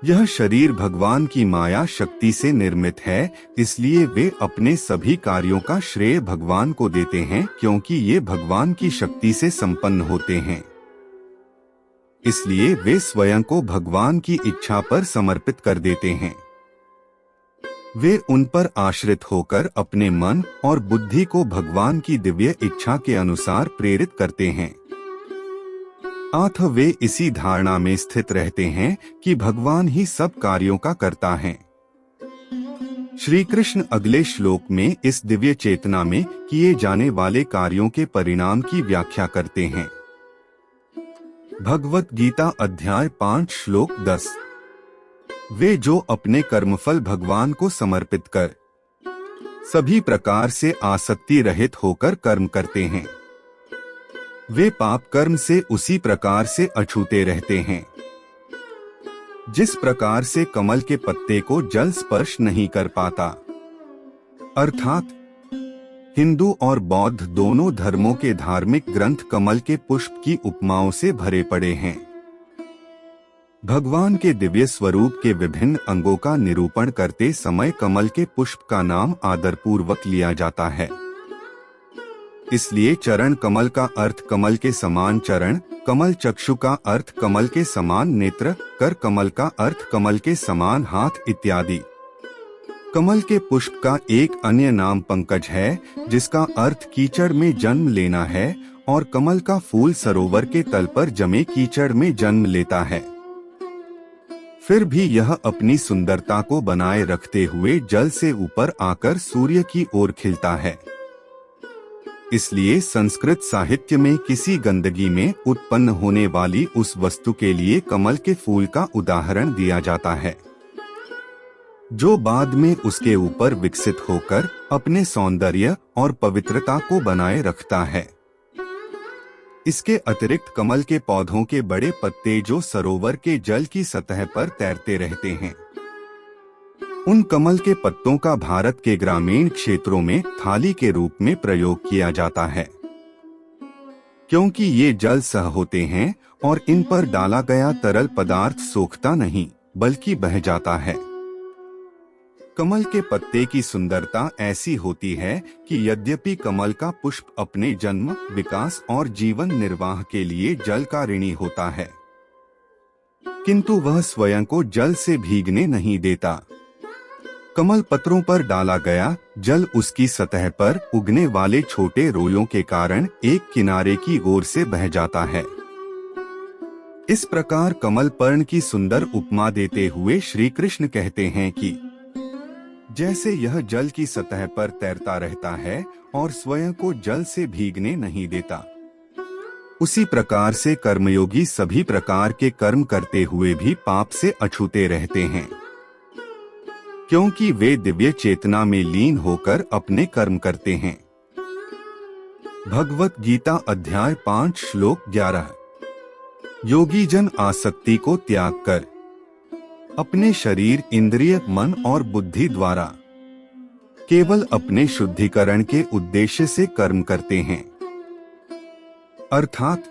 यह शरीर भगवान की माया शक्ति से निर्मित है, इसलिए वे अपने सभी कार्यों का श्रेय भगवान को देते हैं, क्योंकि ये भगवान की शक्ति से संपन्न होते हैं। इसलिए वे स्वयं को भगवान की इच्छा पर समर्पित कर देते हैं। वे उन पर आश्रित होकर अपने मन और बुद्धि को भगवान की दिव्य इच्छा के अनुसार प्रेरित करते हैं। अतः वे इसी धारणा में स्थित रहते हैं कि भगवान ही सब कार्यों का कर्ता है। श्री कृष्ण अगले श्लोक में इस दिव्य चेतना में किए जाने वाले कार्यों के परिणाम की व्याख्या करते हैं। भगवत गीता अध्याय 5 श्लोक 10। वे जो अपने कर्मफल भगवान को समर्पित कर सभी प्रकार से आसक्ति रहित होकर कर्म करते हैं, वे पाप कर्म से उसी प्रकार से अछूते रहते हैं जिस प्रकार से कमल के पत्ते को जल स्पर्श नहीं कर पाता। अर्थात हिंदू और बौद्ध दोनों धर्मों के धार्मिक ग्रंथ कमल के पुष्प की उपमाओं से भरे पड़े हैं। भगवान के दिव्य स्वरूप के विभिन्न अंगों का निरूपण करते समय कमल के पुष्प का नाम आदरपूर्वक लिया जाता है। इसलिए चरण कमल का अर्थ कमल के समान चरण, कमल चक्षु का अर्थ कमल के समान नेत्र, कर कमल का अर्थ कमल के समान हाथ इत्यादि। कमल के पुष्प का एक अन्य नाम पंकज है, जिसका अर्थ कीचड़ में जन्म लेना है, और कमल का फूल सरोवर के तल पर जमे कीचड़ में जन्म लेता है। फिर भी यह अपनी सुंदरता को बनाए रखते हुए जल से ऊपर आकर सूर्य की ओर खिलता है। इसलिए संस्कृत साहित्य में किसी गंदगी में उत्पन्न होने वाली उस वस्तु के लिए कमल के फूल का उदाहरण दिया जाता है, जो बाद में उसके ऊपर विकसित होकर अपने सौंदर्य और पवित्रता को बनाए रखता है। इसके अतिरिक्त कमल के पौधों के बड़े पत्ते जो सरोवर के जल की सतह पर तैरते रहते हैं, उन कमल के पत्तों का भारत के ग्रामीण क्षेत्रों में थाली के रूप में प्रयोग किया जाता है, क्योंकि ये जल सह होते हैं और इन पर डाला गया तरल पदार्थ सोखता नहीं बल्कि बह जाता है। कमल के पत्ते की सुंदरता ऐसी होती है कि यद्यपि कमल का पुष्प अपने जन्म, विकास और जीवन निर्वाह के लिए जल का ऋणी होता है, किंतु वह स्वयं को जल से भीगने नहीं देता। कमल पत्रों पर डाला गया जल उसकी सतह पर उगने वाले छोटे रोयों के कारण एक किनारे की ओर से बह जाता है। इस प्रकार कमल पर्ण की सुंदर उपमा देते हुए श्री कृष्ण कहते हैं कि जैसे यह जल की सतह पर तैरता रहता है और स्वयं को जल से भीगने नहीं देता, उसी प्रकार से कर्मयोगी सभी प्रकार के कर्म करते हुए भी पाप से अछूते रहते हैं, क्योंकि वे दिव्य चेतना में लीन होकर अपने कर्म करते हैं। भगवत गीता अध्याय 5 श्लोक 11। योगी जन आसक्ति को त्याग कर अपने शरीर, इंद्रिय, मन और बुद्धि द्वारा केवल अपने शुद्धिकरण के उद्देश्य से कर्म करते हैं। अर्थात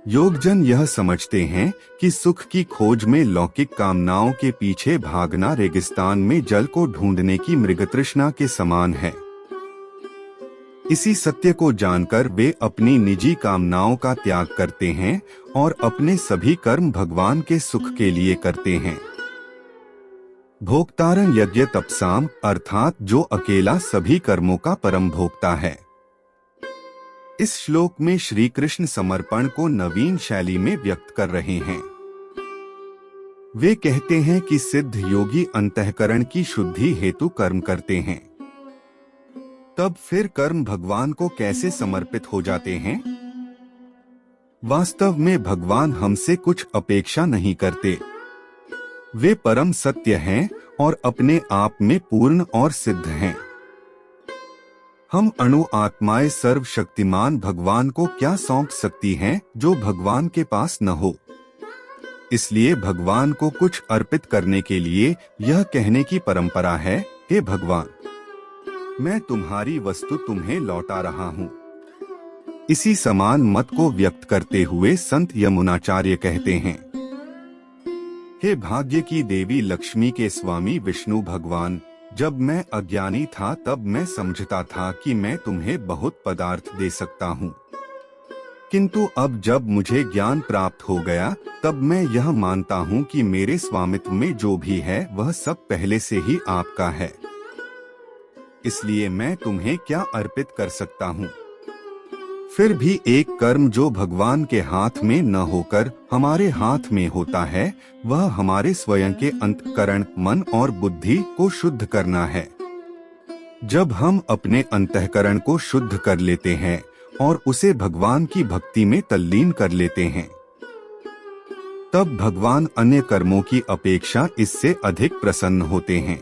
योगजन यह समझते हैं कि सुख की खोज में लौकिक कामनाओं के पीछे भागना रेगिस्तान में जल को ढूंढने की मृगतृष्णा के समान है। इसी सत्य को जानकर वे अपनी निजी कामनाओं का त्याग करते हैं और अपने सभी कर्म भगवान के सुख के लिए करते हैं। भोक्तारं यज्ञ तपसाम, अर्थात जो अकेला सभी कर्मों का परम भोक्ता है। इस श्लोक में श्री कृष्ण समर्पण को नवीन शैली में व्यक्त कर रहे हैं। वे कहते हैं कि सिद्ध योगी अंतःकरण की शुद्धि हेतु कर्म करते हैं। तब फिर कर्म भगवान को कैसे समर्पित हो जाते हैं? वास्तव में भगवान हमसे कुछ अपेक्षा नहीं करते। वे परम सत्य हैं और अपने आप में पूर्ण और सिद्ध हैं। हम अणु आत्माएं सर्वशक्तिमान भगवान को क्या सौंप सकती हैं जो भगवान के पास न हो? इसलिए भगवान को कुछ अर्पित करने के लिए यह कहने की परंपरा है, हे भगवान, मैं तुम्हारी वस्तु तुम्हें लौटा रहा हूँ। इसी समान मत को व्यक्त करते हुए संत यमुनाचार्य कहते हैं, हे भाग्य की देवी लक्ष्मी के स्वामी विष्णु भगवान, जब मैं अज्ञानी था तब मैं समझता था कि मैं तुम्हें बहुत पदार्थ दे सकता हूँ, किंतु अब जब मुझे ज्ञान प्राप्त हो गया तब मैं यह मानता हूँ कि मेरे स्वामित्व में जो भी है वह सब पहले से ही आपका है। इसलिए मैं तुम्हें क्या अर्पित कर सकता हूँ? फिर भी एक कर्म जो भगवान के हाथ में न होकर हमारे हाथ में होता है, वह हमारे स्वयं के अंतःकरण, मन और बुद्धि को शुद्ध करना है। जब हम अपने अंतःकरण को शुद्ध कर लेते हैं और उसे भगवान की भक्ति में तल्लीन कर लेते हैं, तब भगवान अन्य कर्मों की अपेक्षा इससे अधिक प्रसन्न होते हैं।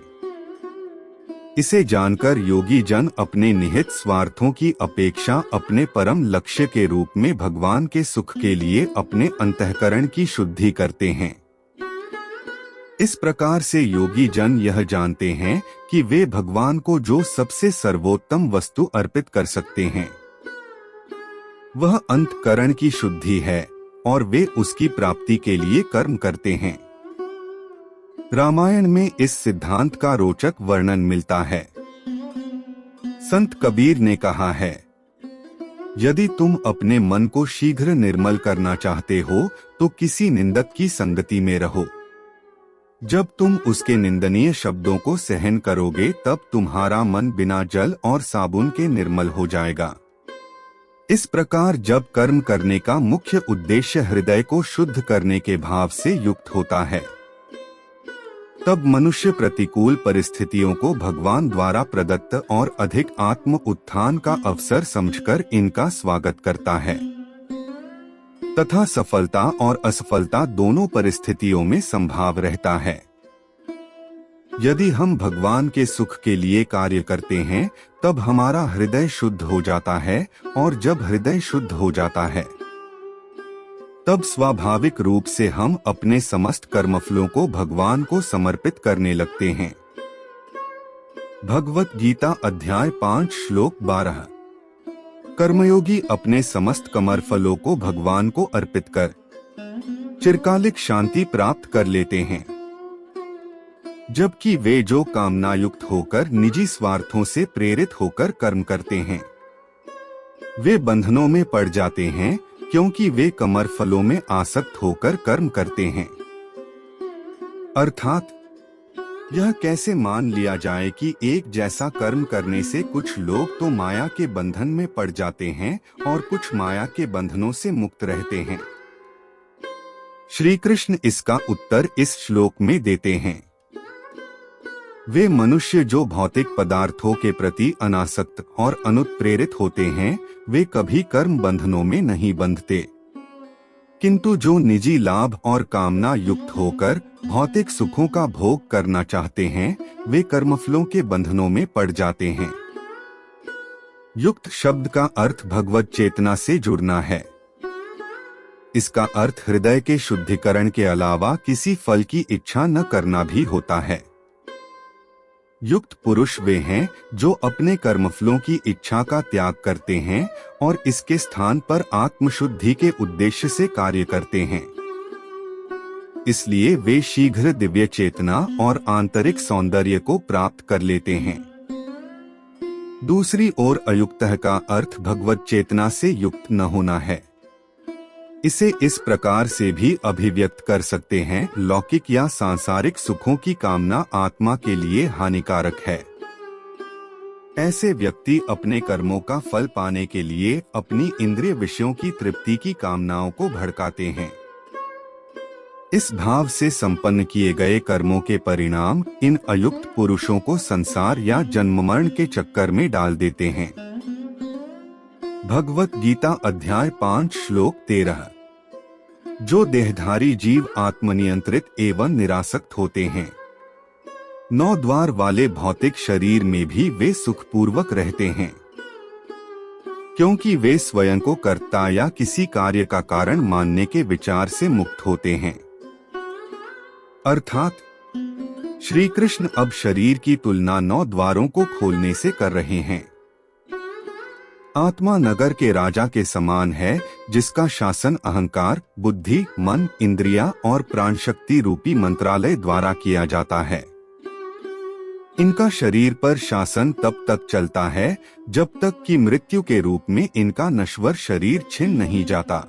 इसे जानकर योगी जन अपने निहित स्वार्थों की अपेक्षा अपने परम लक्ष्य के रूप में भगवान के सुख के लिए अपने अंतःकरण की शुद्धि करते हैं। इस प्रकार से योगी जन यह जानते हैं कि वे भगवान को जो सबसे सर्वोत्तम वस्तु अर्पित कर सकते हैं वह अंतःकरण की शुद्धि है और वे उसकी प्राप्ति के लिए कर्म करते हैं। रामायण में इस सिद्धांत का रोचक वर्णन मिलता है। संत कबीर ने कहा है, यदि तुम अपने मन को शीघ्र निर्मल करना चाहते हो तो किसी निंदक की संगति में रहो। जब तुम उसके निंदनीय शब्दों को सहन करोगे तब तुम्हारा मन बिना जल और साबुन के निर्मल हो जाएगा। इस प्रकार जब कर्म करने का मुख्य उद्देश्य हृदय को शुद्ध करने के भाव से युक्त होता है, तब मनुष्य प्रतिकूल परिस्थितियों को भगवान द्वारा प्रदत्त और अधिक आत्म उत्थान का अवसर समझकर इनका स्वागत करता है तथा सफलता और असफलता दोनों परिस्थितियों में संभाव रहता है। यदि हम भगवान के सुख के लिए कार्य करते हैं तब हमारा हृदय शुद्ध हो जाता है और जब हृदय शुद्ध हो जाता है तब स्वाभाविक रूप से हम अपने समस्त कर्मफलों को भगवान को समर्पित करने लगते हैं। भगवत गीता अध्याय 5 श्लोक 12। कर्मयोगी अपने समस्त कर्मफलों को भगवान को अर्पित कर चिरकालिक शांति प्राप्त कर लेते हैं, जबकि वे जो कामना युक्त होकर निजी स्वार्थों से प्रेरित होकर कर्म करते हैं वे बंधनों में पड़ जाते हैं, क्योंकि वे कर्म फलों में आसक्त होकर कर्म करते हैं। अर्थात यह कैसे मान लिया जाए कि एक जैसा कर्म करने से कुछ लोग तो माया के बंधन में पड़ जाते हैं और कुछ माया के बंधनों से मुक्त रहते हैं। श्री कृष्ण इसका उत्तर इस श्लोक में देते हैं। वे मनुष्य जो भौतिक पदार्थों के प्रति अनासक्त और अनुत्प्रेरित होते हैं वे कभी कर्म बंधनों में नहीं बंधते, किंतु जो निजी लाभ और कामना युक्त होकर भौतिक सुखों का भोग करना चाहते हैं वे कर्मफलों के बंधनों में पड़ जाते हैं। युक्त शब्द का अर्थ भगवत चेतना से जुड़ना है। इसका अर्थ हृदय के शुद्धिकरण के अलावा किसी फल की इच्छा न करना भी होता है। युक्त पुरुष वे हैं जो अपने कर्मफलों की इच्छा का त्याग करते हैं और इसके स्थान पर आत्मशुद्धि के उद्देश्य से कार्य करते हैं। इसलिए वे शीघ्र दिव्य चेतना और आंतरिक सौंदर्य को प्राप्त कर लेते हैं। दूसरी ओर अयुक्तः का अर्थ भगवत चेतना से युक्त न होना है। इसे इस प्रकार से भी अभिव्यक्त कर सकते हैं, लौकिक या सांसारिक सुखों की कामना आत्मा के लिए हानिकारक है। ऐसे व्यक्ति अपने कर्मों का फल पाने के लिए अपनी इंद्रिय विषयों की तृप्ति की कामनाओं को भड़काते हैं। इस भाव से संपन्न किए गए कर्मों के परिणाम इन अयुक्त पुरुषों को संसार या जन्म मरण के चक्कर में डाल देते हैं। भगवत गीता अध्याय 5 श्लोक 13। जो देहधारी जीव आत्मनियंत्रित एवं निरासक्त होते हैं, 9 द्वार वाले भौतिक शरीर में भी वे सुखपूर्वक रहते हैं, क्योंकि वे स्वयं को कर्ता या किसी कार्य का कारण मानने के विचार से मुक्त होते हैं। अर्थात श्री कृष्ण अब शरीर की तुलना 9 द्वारों को खोलने से कर रहे हैं। आत्मा नगर के राजा के समान है, जिसका शासन अहंकार, बुद्धि, मन, इंद्रिया और प्राण शक्ति रूपी मंत्रालय द्वारा किया जाता है। इनका शरीर पर शासन तब तक चलता है जब तक कि मृत्यु के रूप में इनका नश्वर शरीर छिन नहीं जाता।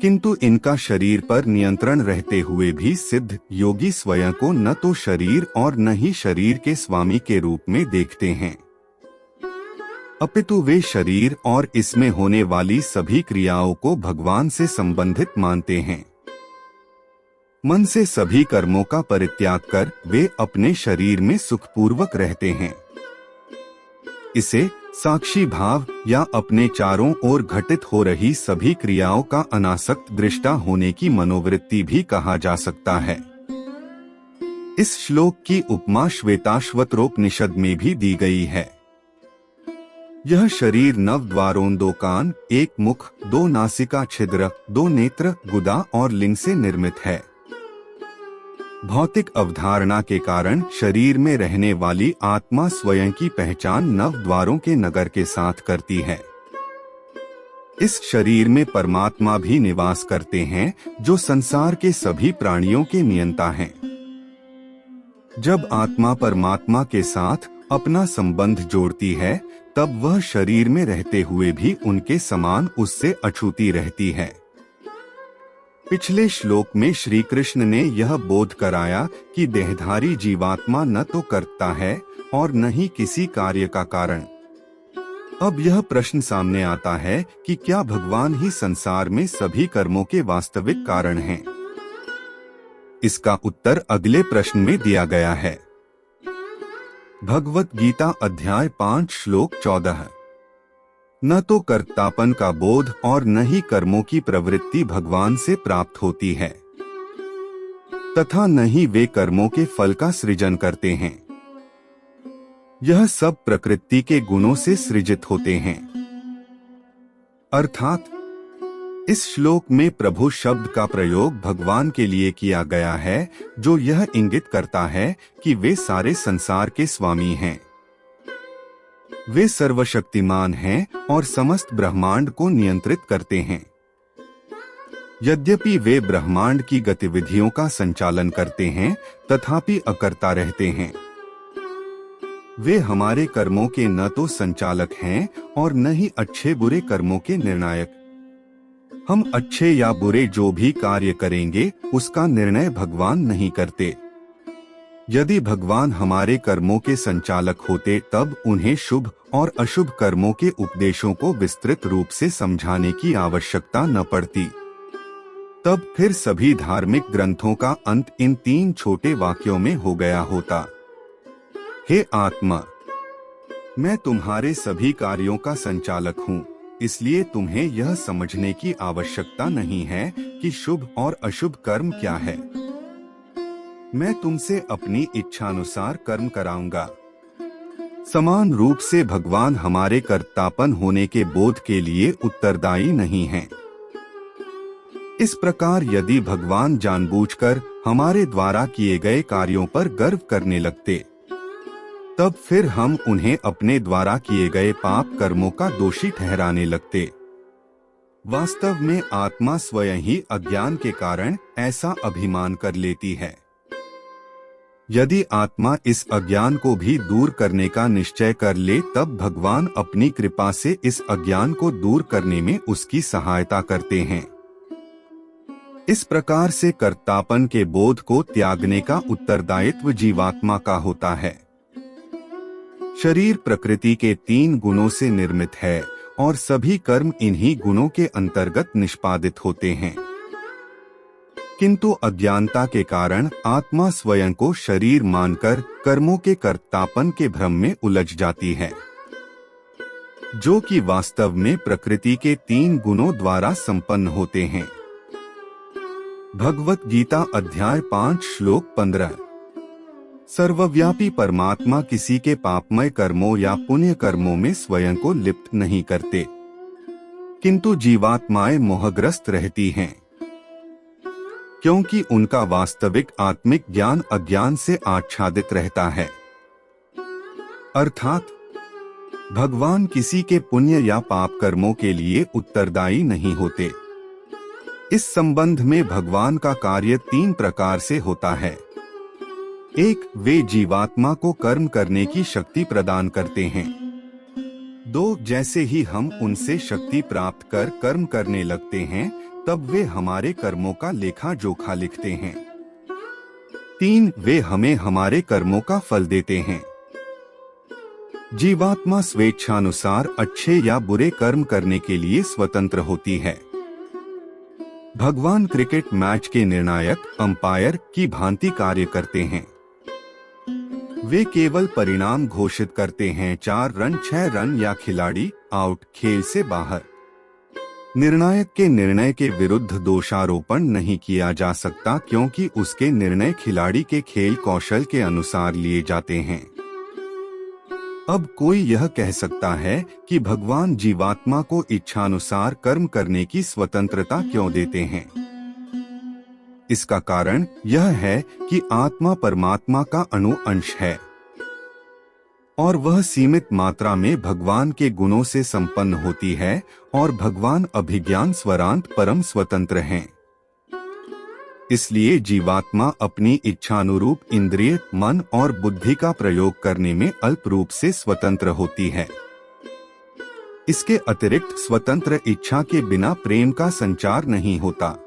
किंतु इनका शरीर पर नियंत्रण रहते हुए भी सिद्ध योगी स्वयं को न तो शरीर और न ही शरीर के स्वामी के रूप में देखते हैं, अपितु वे शरीर और इसमें होने वाली सभी क्रियाओं को भगवान से संबंधित मानते हैं। मन से सभी कर्मों का परित्याग कर वे अपने शरीर में सुखपूर्वक रहते हैं। इसे साक्षी भाव या अपने चारों ओर घटित हो रही सभी क्रियाओं का अनासक्त दृष्टा होने की मनोवृत्ति भी कहा जा सकता है। इस श्लोक की उपमा श्वेताश्वतरोपनिषद में भी दी गई है। यह शरीर 9 द्वारों, 2 कान, 1 मुख, 2 नासिका छिद्र, 2 नेत्र, गुदा और लिंग से निर्मित है। भौतिक अवधारणा के कारण शरीर में रहने वाली आत्मा स्वयं की पहचान 9 द्वारों के नगर के साथ करती है। इस शरीर में परमात्मा भी निवास करते हैं, जो संसार के सभी प्राणियों के नियंता हैं। जब आत्मा परमात्मा के साथ अपना संबंध जोड़ती है, तब वह शरीर में रहते हुए भी उनके समान उससे अछूती रहती है। पिछले श्लोक में श्री कृष्ण ने यह बोध कराया कि देहधारी जीवात्मा न तो कर्ता है और न ही किसी कार्य का कारण। अब यह प्रश्न सामने आता है कि क्या भगवान ही संसार में सभी कर्मों के वास्तविक कारण हैं? इसका उत्तर अगले प्रश्न में दिया गया है। भगवत गीता अध्याय 5 श्लोक 14। न तो कर्तापन का बोध और न ही कर्मों की प्रवृत्ति भगवान से प्राप्त होती है, तथा न ही वे कर्मों के फल का सृजन करते हैं। यह सब प्रकृति के गुणों से सृजित होते हैं। अर्थात इस श्लोक में प्रभु शब्द का प्रयोग भगवान के लिए किया गया है, जो यह इंगित करता है कि वे सारे संसार के स्वामी हैं। वे सर्वशक्तिमान हैं और समस्त ब्रह्मांड को नियंत्रित करते हैं। यद्यपि वे ब्रह्मांड की गतिविधियों का संचालन करते हैं, तथापि अकर्ता रहते हैं। वे हमारे कर्मों के न तो संचालक हैं और न ही अच्छे बुरे कर्मों के निर्णायक। हम अच्छे या बुरे जो भी कार्य करेंगे, उसका निर्णय भगवान नहीं करते। यदि भगवान हमारे कर्मों के संचालक होते, तब उन्हें शुभ और अशुभ कर्मों के उपदेशों को विस्तृत रूप से समझाने की आवश्यकता न पड़ती। तब फिर सभी धार्मिक ग्रंथों का अंत इन 3 छोटे वाक्यों में हो गया होता। हे आत्मा, मैं तुम्हारे सभी कार्यों का संचालक हूँ, इसलिए तुम्हें यह समझने की आवश्यकता नहीं है कि शुभ और अशुभ कर्म क्या है। मैं तुमसे अपनी इच्छानुसार कर्म कराऊंगा। समान रूप से भगवान हमारे कर्तापन होने के बोध के लिए उत्तरदायी नहीं हैं। इस प्रकार यदि भगवान जानबूझकर हमारे द्वारा किए गए कार्यों पर गर्व करने लगते, तब फिर हम उन्हें अपने द्वारा किए गए पाप कर्मों का दोषी ठहराने लगते। वास्तव में आत्मा स्वयं ही अज्ञान के कारण ऐसा अभिमान कर लेती है। यदि आत्मा इस अज्ञान को भी दूर करने का निश्चय कर ले, तब भगवान अपनी कृपा से इस अज्ञान को दूर करने में उसकी सहायता करते हैं। इस प्रकार से कर्तापन के बोध को त्यागने का उत्तरदायित्व जीवात्मा का होता है। शरीर प्रकृति के 3 गुणों से निर्मित है और सभी कर्म इन्हीं गुणों के अंतर्गत निष्पादित होते हैं। किंतु अज्ञानता के कारण आत्मा स्वयं को शरीर मानकर कर्मों के कर्तापन के भ्रम में उलझ जाती है, जो कि वास्तव में प्रकृति के 3 गुणों द्वारा संपन्न होते हैं। भगवत गीता अध्याय 5 श्लोक 15। सर्वव्यापी परमात्मा किसी के पापमय कर्मों या पुण्य कर्मों में स्वयं को लिप्त नहीं करते, किंतु जीवात्माएं मोहग्रस्त रहती हैं, क्योंकि उनका वास्तविक आत्मिक ज्ञान अज्ञान से आच्छादित रहता है। अर्थात भगवान किसी के पुण्य या पाप कर्मों के लिए उत्तरदायी नहीं होते। इस संबंध में भगवान का कार्य 3 प्रकार से होता है। 1, वे जीवात्मा को कर्म करने की शक्ति प्रदान करते हैं। 2, जैसे ही हम उनसे शक्ति प्राप्त कर कर्म करने लगते हैं, तब वे हमारे कर्मों का लेखा जोखा लिखते हैं। 3, वे हमें हमारे कर्मों का फल देते हैं। जीवात्मा स्वेच्छानुसार अच्छे या बुरे कर्म करने के लिए स्वतंत्र होती है। भगवान क्रिकेट मैच के निर्णायक अंपायर की भांति कार्य करते हैं। वे केवल परिणाम घोषित करते हैं, 4 रन 6 रन या खिलाड़ी आउट, खेल से बाहर। निर्णायक के निर्णय के विरुद्ध दोषारोपण नहीं किया जा सकता, क्योंकि उसके निर्णय खिलाड़ी के खेल कौशल के अनुसार लिए जाते हैं। अब कोई यह कह सकता है कि भगवान जीवात्मा को इच्छानुसार कर्म करने की स्वतंत्रता क्यों देते हैं? इसका कारण यह है कि आत्मा परमात्मा का अणु अंश है और वह सीमित मात्रा में भगवान के गुणों से संपन्न होती है, और भगवान अभिज्ञान स्वरांत परम स्वतंत्र हैं। इसलिए जीवात्मा अपनी इच्छानुरूप इंद्रिय, मन और बुद्धि का प्रयोग करने में अल्प रूप से स्वतंत्र होती है। इसके अतिरिक्त स्वतंत्र इच्छा के बिना प्रेम का संचार नहीं होता।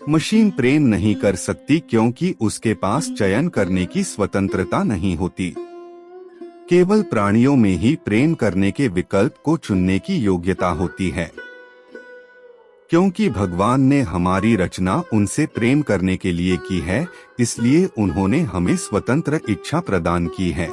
मशीन प्रेम नहीं कर सकती, क्योंकि उसके पास चयन करने की स्वतंत्रता नहीं होती। केवल प्राणियों में ही प्रेम करने के विकल्प को चुनने की योग्यता होती है। क्योंकि भगवान ने हमारी रचना उनसे प्रेम करने के लिए की है, इसलिए उन्होंने हमें स्वतंत्र इच्छा प्रदान की है।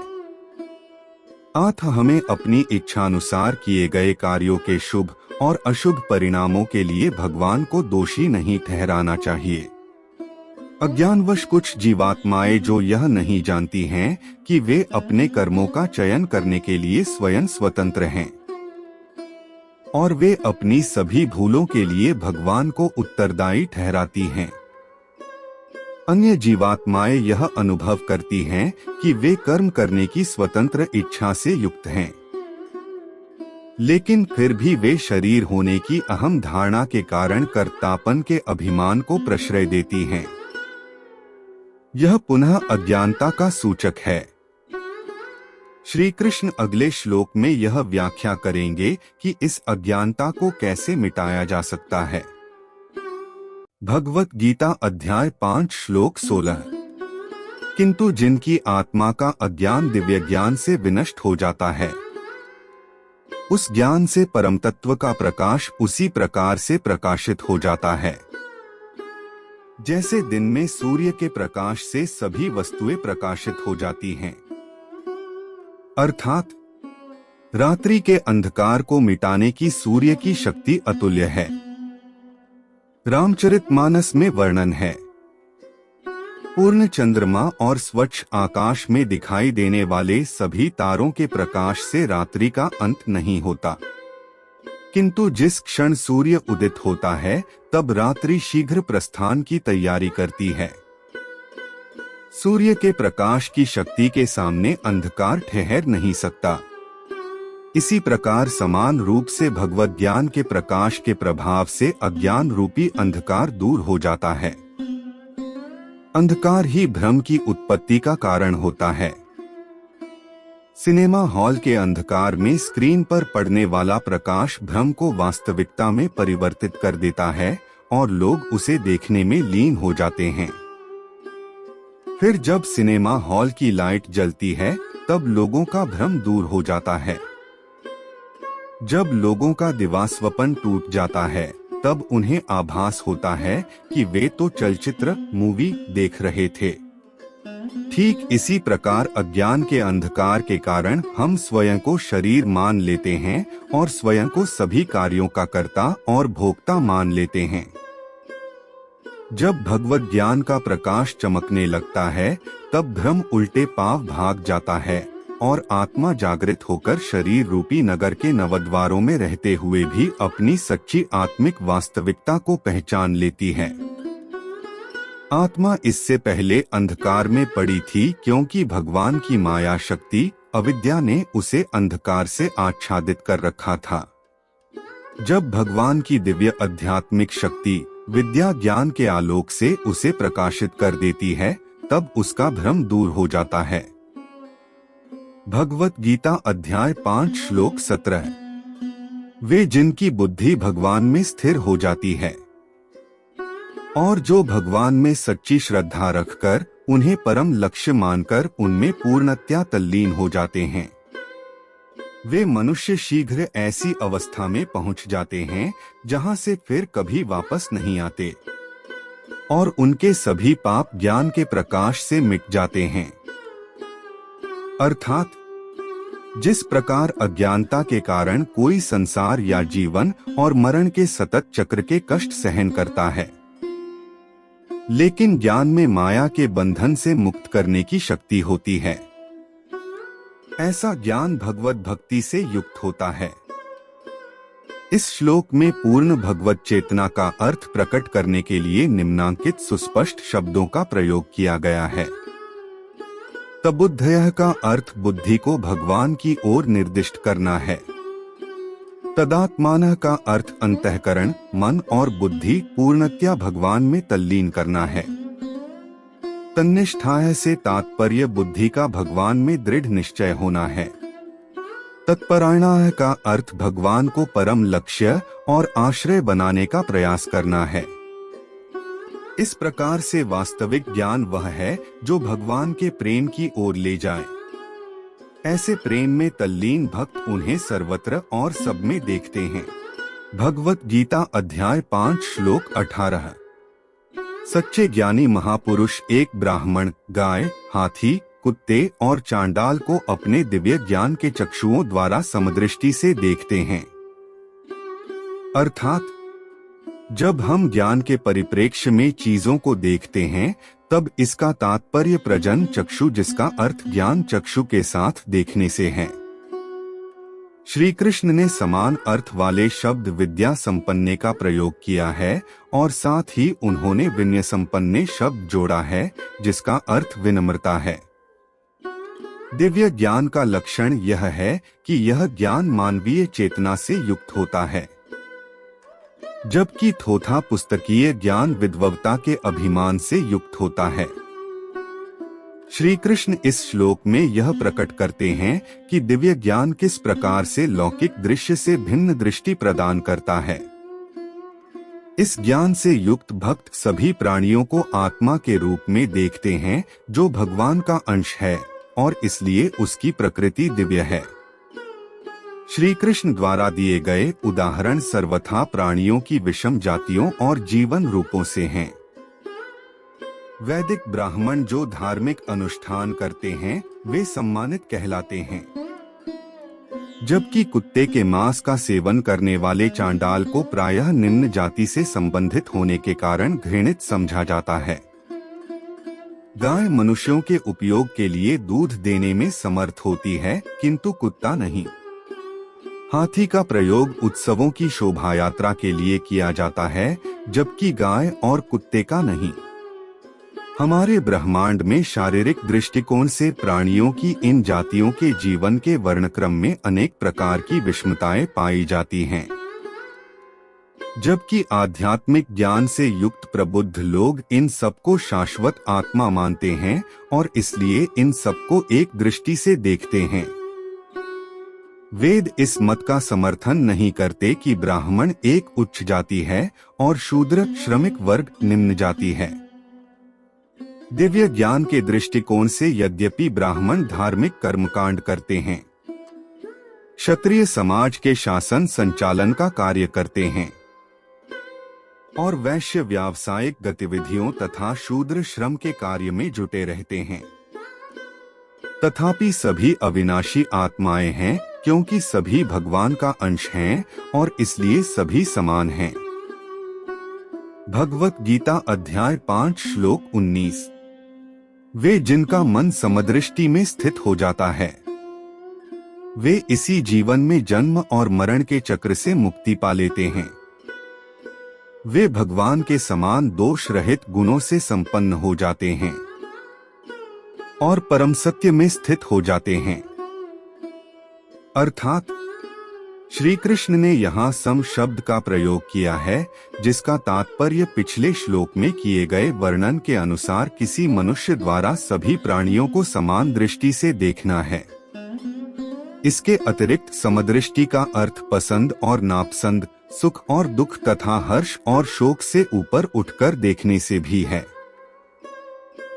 अतः हमें अपनी इच्छानुसार किए गए कार्यों के शुभ और अशुभ परिणामों के लिए भगवान को दोषी नहीं ठहराना चाहिए। अज्ञानवश कुछ जीवात्माएं जो यह नहीं जानती हैं कि वे अपने कर्मों का चयन करने के लिए स्वयं स्वतंत्र हैं, और वे अपनी सभी भूलों के लिए भगवान को उत्तरदायी ठहराती हैं। अन्य जीवात्माएं यह अनुभव करती हैं कि वे कर्म करने की स्वतंत्र इच्छा से युक्त हैं, लेकिन फिर भी वे शरीर होने की अहम धारणा के कारण कर्तापन के अभिमान को प्रश्रय देती हैं। यह पुनः अज्ञानता का सूचक है। श्री कृष्ण अगले श्लोक में यह व्याख्या करेंगे कि इस अज्ञानता को कैसे मिटाया जा सकता है। भगवत गीता अध्याय 5 श्लोक 16। किंतु जिनकी आत्मा का अज्ञान दिव्य ज्ञान से विनष्ट हो जाता है, उस ज्ञान से परम तत्व का प्रकाश उसी प्रकार से प्रकाशित हो जाता है, जैसे दिन में सूर्य के प्रकाश से सभी वस्तुएं प्रकाशित हो जाती हैं। अर्थात रात्रि के अंधकार को मिटाने की सूर्य की शक्ति अतुल्य है। रामचरितमानस में वर्णन है, पूर्ण चंद्रमा और स्वच्छ आकाश में दिखाई देने वाले सभी तारों के प्रकाश से रात्रि का अंत नहीं होता, किंतु जिस क्षण सूर्य उदित होता है, तब रात्रि शीघ्र प्रस्थान की तैयारी करती है। सूर्य के प्रकाश की शक्ति के सामने अंधकार ठहर नहीं सकता। इसी प्रकार समान रूप से भगवत ज्ञान के प्रकाश के प्रभाव से अज्ञान रूपी अंधकार दूर हो जाता है। अंधकार ही भ्रम की उत्पत्ति का कारण होता है। सिनेमा हॉल के अंधकार में स्क्रीन पर पड़ने वाला प्रकाश भ्रम को वास्तविकता में परिवर्तित कर देता है और लोग उसे देखने में लीन हो जाते हैं। फिर जब सिनेमा हॉल की लाइट जलती है, तब लोगों का भ्रम दूर हो जाता है। जब लोगों का दिवास्वप्न टूट जाता है, तब उन्हें आभास होता है कि वे तो चलचित्र मूवी देख रहे थे। ठीक इसी प्रकार अज्ञान के अंधकार के कारण हम स्वयं को शरीर मान लेते हैं और स्वयं को सभी कार्यों का कर्ता और भोक्ता मान लेते हैं। जब भगवत ज्ञान का प्रकाश चमकने लगता है, तब भ्रम उल्टे पांव भाग जाता है और आत्मा जागृत होकर शरीर रूपी नगर के नवद्वारों में रहते हुए भी अपनी सच्ची आत्मिक वास्तविकता को पहचान लेती है। आत्मा इससे पहले अंधकार में पड़ी थी, क्योंकि भगवान की माया शक्ति अविद्या ने उसे अंधकार से आच्छादित कर रखा था। जब भगवान की दिव्य आध्यात्मिक शक्ति विद्या ज्ञान के आलोक से उसे प्रकाशित कर देती है, तब उसका भ्रम दूर हो जाता है। भगवत गीता अध्याय 5 श्लोक 17। वे जिनकी बुद्धि भगवान में स्थिर हो जाती है और जो भगवान में सच्ची श्रद्धा रखकर उन्हें परम लक्ष्य मानकर उनमें पूर्णतया तल्लीन हो जाते हैं, वे मनुष्य शीघ्र ऐसी अवस्था में पहुंच जाते हैं जहां से फिर कभी वापस नहीं आते और उनके सभी पाप ज्ञान के प्रकाश से मिट जाते हैं। अर्थात जिस प्रकार अज्ञानता के कारण कोई संसार या जीवन और मरण के सतत चक्र के कष्ट सहन करता है, लेकिन ज्ञान में माया के बंधन से मुक्त करने की शक्ति होती है, ऐसा ज्ञान भगवत भक्ति से युक्त होता है। इस श्लोक में पूर्ण भगवत चेतना का अर्थ प्रकट करने के लिए निम्नांकित सुस्पष्ट शब्दों का प्रयोग किया गया है। तबुद्धयः का अर्थ बुद्धि को भगवान की ओर निर्दिष्ट करना है। तदात्मानः का अर्थ अंतःकरण, मन और बुद्धि पूर्णतया भगवान में तल्लीन करना है। तन्निष्ठाः से तात्पर्य बुद्धि का भगवान में दृढ़ निश्चय होना है। तत्परायणाः का अर्थ भगवान को परम लक्ष्य और आश्रय बनाने का प्रयास करना है। इस प्रकार से वास्तविक ज्ञान वह है जो भगवान के प्रेम की ओर ले जाए। ऐसे प्रेम में तल्लीन भक्त उन्हें सर्वत्र और सब में देखते हैं। भगवत गीता अध्याय 5 श्लोक 18। सच्चे ज्ञानी महापुरुष एक ब्राह्मण, गाय, हाथी, कुत्ते और चांडाल को अपने दिव्य ज्ञान के चक्षुओं द्वारा समदृष्टि से देखते हैं। अर्थात जब हम ज्ञान के परिप्रेक्ष्य में चीजों को देखते हैं, तब इसका तात्पर्य प्रजन चक्षु, जिसका अर्थ ज्ञान चक्षु के साथ देखने से है। श्री कृष्ण ने समान अर्थ वाले शब्द विद्या संपन्ने का प्रयोग किया है और साथ ही उन्होंने विनय संपन्ने शब्द जोड़ा है, जिसका अर्थ विनम्रता है। दिव्य ज्ञान का लक्षण यह है कि यह ज्ञान मानवीय चेतना से युक्त होता है, जबकि थोथा पुस्तकीय ज्ञान विद्वत्ता के अभिमान से युक्त होता है। श्री कृष्ण इस श्लोक में यह प्रकट करते हैं कि दिव्य ज्ञान किस प्रकार से लौकिक दृश्य से भिन्न दृष्टि प्रदान करता है। इस ज्ञान से युक्त भक्त सभी प्राणियों को आत्मा के रूप में देखते हैं, जो भगवान का अंश है और इसलिए उसकी प्रकृति दिव्य है। श्री कृष्ण द्वारा दिए गए उदाहरण सर्वथा प्राणियों की विषम जातियों और जीवन रूपों से हैं। वैदिक ब्राह्मण जो धार्मिक अनुष्ठान करते हैं, वे सम्मानित कहलाते हैं, जबकि कुत्ते के मांस का सेवन करने वाले चांडाल को प्रायः निम्न जाति से संबंधित होने के कारण घृणित समझा जाता है। गाय मनुष्यों के उपयोग के लिए दूध देने में समर्थ होती है, किंतु कुत्ता नहीं। हाथी का प्रयोग उत्सवों की शोभा यात्रा के लिए किया जाता है, जबकि गाय और कुत्ते का नहीं। हमारे ब्रह्मांड में शारीरिक दृष्टिकोण से प्राणियों की इन जातियों के जीवन के वर्णक्रम में अनेक प्रकार की विषमताएं पाई जाती हैं, जबकि आध्यात्मिक ज्ञान से युक्त प्रबुद्ध लोग इन सबको शाश्वत आत्मा मानते हैं और इसलिए इन सबको एक दृष्टि से देखते हैं। वेद इस मत का समर्थन नहीं करते कि ब्राह्मण एक उच्च जाति है और शूद्र श्रमिक वर्ग निम्न जाति है। दिव्य ज्ञान के दृष्टिकोण से यद्यपि ब्राह्मण धार्मिक कर्मकांड करते हैं, क्षत्रिय समाज के शासन संचालन का कार्य करते हैं और वैश्य व्यावसायिक गतिविधियों तथा शूद्र श्रम के कार्य में जुटे रहते हैं, तथापि सभी अविनाशी आत्माएं हैं, क्योंकि सभी भगवान का अंश हैं और इसलिए सभी समान हैं। भगवत गीता अध्याय 5 श्लोक 19। वे जिनका मन समदृष्टि में स्थित हो जाता है, वे इसी जीवन में जन्म और मरण के चक्र से मुक्ति पा लेते हैं। वे भगवान के समान दोष रहित गुणों से संपन्न हो जाते हैं और परम सत्य में स्थित हो जाते हैं। अर्थात श्री कृष्ण ने यहाँ सम शब्द का प्रयोग किया है, जिसका तात्पर्य पिछले श्लोक में किए गए वर्णन के अनुसार किसी मनुष्य द्वारा सभी प्राणियों को समान दृष्टि से देखना है। इसके अतिरिक्त समदृष्टि का अर्थ पसंद और नापसंद, सुख और दुख तथा हर्ष और शोक से ऊपर उठकर देखने से भी है।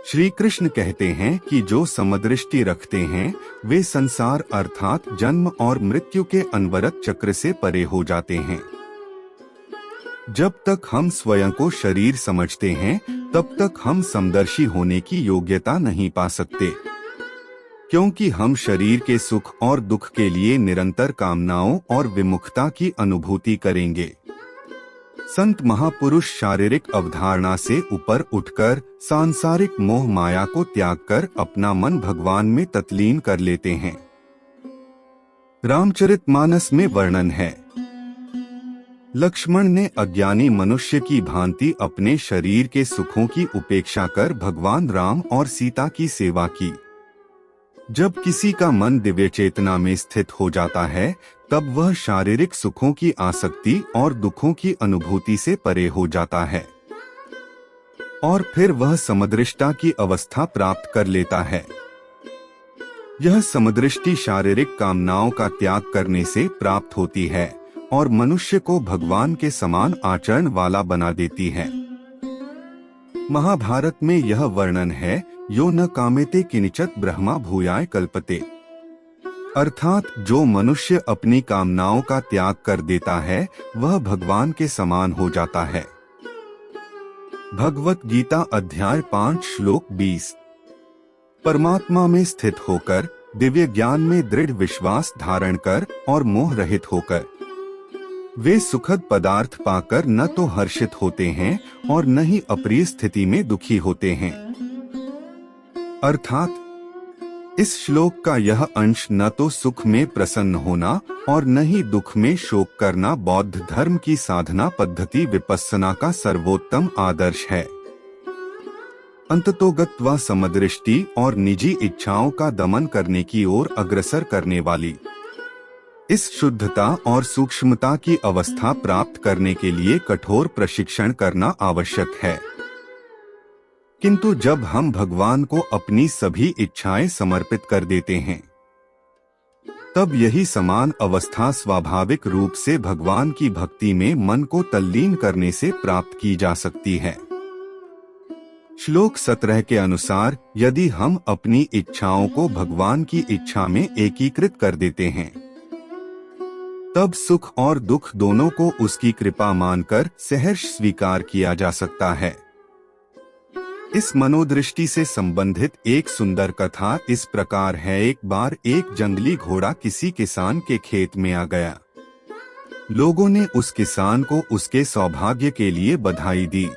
श्री कृष्ण कहते हैं कि जो समदृष्टि रखते हैं वे संसार अर्थात जन्म और मृत्यु के अनवरत चक्र से परे हो जाते हैं। जब तक हम स्वयं को शरीर समझते हैं तब तक हम समदर्शी होने की योग्यता नहीं पा सकते, क्योंकि हम शरीर के सुख और दुख के लिए निरंतर कामनाओं और विमुखता की अनुभूति करेंगे। संत महापुरुष शारीरिक अवधारणा से ऊपर उठकर सांसारिक मोह माया को त्याग कर अपना मन भगवान में तत्लीन कर लेते हैं। रामचरितमानस में वर्णन है, लक्ष्मण ने अज्ञानी मनुष्य की भांति अपने शरीर के सुखों की उपेक्षा कर भगवान राम और सीता की सेवा की। जब किसी का मन दिव्य चेतना में स्थित हो जाता है तब वह शारीरिक सुखों की आसक्ति और दुखों की अनुभूति से परे हो जाता है और फिर वह समदृष्टा की अवस्था प्राप्त कर लेता है। यह समदृष्टि शारीरिक कामनाओं का त्याग करने से प्राप्त होती है और मनुष्य को भगवान के समान आचरण वाला बना देती है। महाभारत में यह वर्णन है, यो न कामेते किंचित ब्रह्मा भूयाय कल्पते, अर्थात जो मनुष्य अपनी कामनाओं का त्याग कर देता है वह भगवान के समान हो जाता है। भगवत गीता अध्याय 5 श्लोक 20। परमात्मा में स्थित होकर, दिव्य ज्ञान में दृढ़ विश्वास धारण कर और मोह रहित होकर वे सुखद पदार्थ पाकर न तो हर्षित होते हैं और न ही अप्रिय स्थिति में दुखी होते हैं। अर्थात इस श्लोक का यह अंश न तो सुख में प्रसन्न होना और न ही दुख में शोक करना बौद्ध धर्म की साधना पद्धति विपस्सना का सर्वोत्तम आदर्श है। अंततोगत्वा समदृष्टि और निजी इच्छाओं का दमन करने की ओर अग्रसर करने वाली इस शुद्धता और सूक्ष्मता की अवस्था प्राप्त करने के लिए कठोर प्रशिक्षण करना आवश्यक है। किंतु जब हम भगवान को अपनी सभी इच्छाएं समर्पित कर देते हैं तब यही समान अवस्था स्वाभाविक रूप से भगवान की भक्ति में मन को तल्लीन करने से प्राप्त की जा सकती है। श्लोक 17 के अनुसार यदि हम अपनी इच्छाओं को भगवान की इच्छा में एकीकृत कर देते हैं तब सुख और दुख दोनों को उसकी कृपा मानकर सहर्ष स्वीकार किया जा सकता है। इस मनोदृष्टि से संबंधित एक सुंदर कथा इस प्रकार है। एक बार एक जंगली घोड़ा किसी किसान के खेत में आ गया। लोगों ने उस किसान को उसके सौभाग्य के लिए बधाई दी।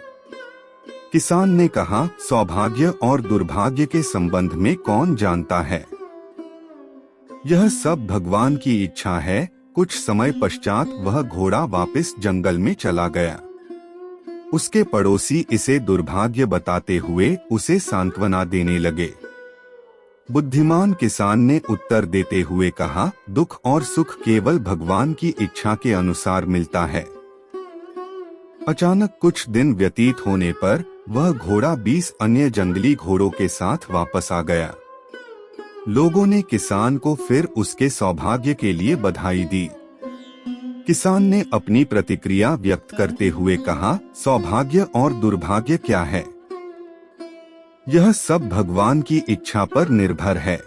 किसान ने कहा, सौभाग्य और दुर्भाग्य के संबंध में कौन जानता है? यह सब भगवान की इच्छा है। कुछ समय पश्चात वह घोड़ा वापस जंगल में चला गया। उसके पड़ोसी इसे दुर्भाग्य बताते हुए उसे सांत्वना देने लगे। बुद्धिमान किसान ने उत्तर देते हुए कहा, दुख और सुख केवल भगवान की इच्छा के अनुसार मिलता है। अचानक कुछ दिन व्यतीत होने पर वह घोड़ा 20 अन्य जंगली घोड़ों के साथ वापस आ गया। लोगों ने किसान को फिर उसके सौभाग्य के लिए बधाई दी। किसान ने अपनी प्रतिक्रिया व्यक्त करते हुए कहा, सौभाग्य और दुर्भाग्य क्या है? यह सब भगवान की इच्छा पर निर्भर है।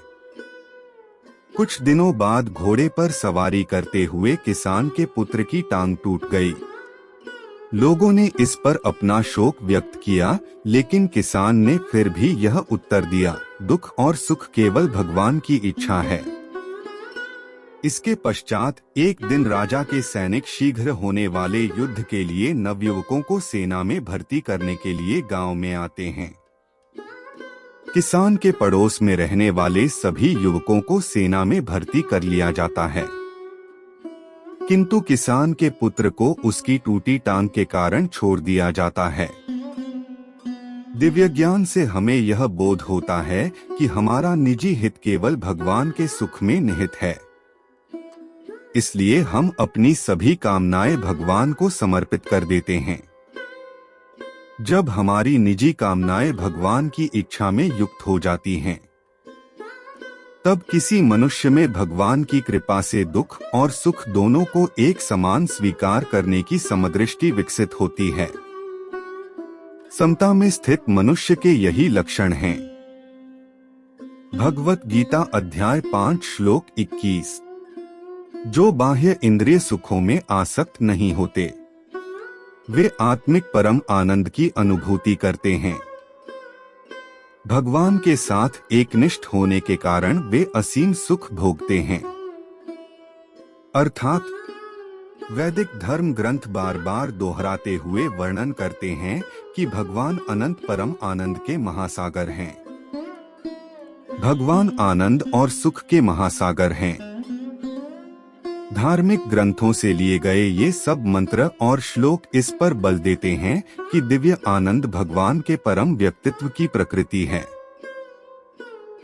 कुछ दिनों बाद घोड़े पर सवारी करते हुए किसान के पुत्र की टांग टूट गई। लोगों ने इस पर अपना शोक व्यक्त किया, लेकिन किसान ने फिर भी यह उत्तर दिया, दुख और सुख केवल भगवान की इच्छा है। इसके पश्चात एक दिन राजा के सैनिक शीघ्र होने वाले युद्ध के लिए नवयुवकों को सेना में भर्ती करने के लिए गांव में आते हैं। किसान के पड़ोस में रहने वाले सभी युवकों को सेना में भर्ती कर लिया जाता है, किंतु किसान के पुत्र को उसकी टूटी टांग के कारण छोड़ दिया जाता है। दिव्य ज्ञान से हमें यह बोध होता है कि हमारा निजी हित केवल भगवान के सुख में निहित है। इसलिए हम अपनी सभी कामनाएं भगवान को समर्पित कर देते हैं। जब हमारी निजी कामनाएं भगवान की इच्छा में युक्त हो जाती हैं, तब किसी मनुष्य में भगवान की कृपा से दुख और सुख दोनों को एक समान स्वीकार करने की समदृष्टि विकसित होती है। समता में स्थित मनुष्य के यही लक्षण हैं। भगवत गीता अध्याय 5 श्लोक 21। जो बाह्य इंद्रिय सुखों में आसक्त नहीं होते, वे आत्मिक परम आनंद की अनुभूति करते हैं। भगवान के साथ एकनिष्ठ होने के कारण वे असीम सुख भोगते हैं। अर्थात वैदिक धर्म ग्रंथ बार बार दोहराते हुए वर्णन करते हैं कि भगवान अनंत परम आनंद के महासागर हैं। भगवान आनंद और सुख के महासागर हैं। धार्मिक ग्रंथों से लिए गए ये सब मंत्र और श्लोक इस पर बल देते हैं कि दिव्य आनंद भगवान के परम व्यक्तित्व की प्रकृति है।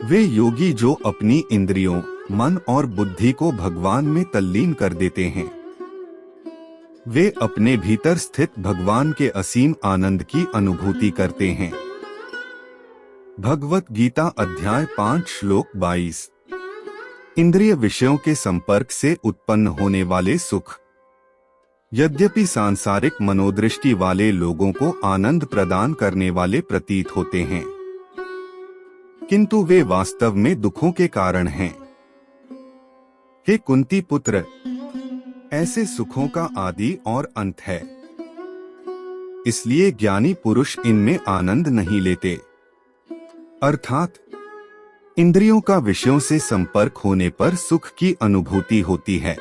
वे योगी जो अपनी इंद्रियों, मन और बुद्धि को भगवान में तल्लीन कर देते हैं, वे अपने भीतर स्थित भगवान के असीम आनंद की अनुभूति करते हैं। भगवत गीता अध्याय 5 श्लोक 22। इंद्रिय विषयों के संपर्क से उत्पन्न होने वाले सुख यद्यपि सांसारिक मनोदृष्टि वाले लोगों को आनंद प्रदान करने वाले प्रतीत होते हैं, किंतु वे वास्तव में दुखों के कारण हैं। हे कुंती पुत्र, ऐसे सुखों का आदि और अंत है, इसलिए ज्ञानी पुरुष इनमें आनंद नहीं लेते। अर्थात इंद्रियों का विषयों से संपर्क होने पर सुख की अनुभूति होती है।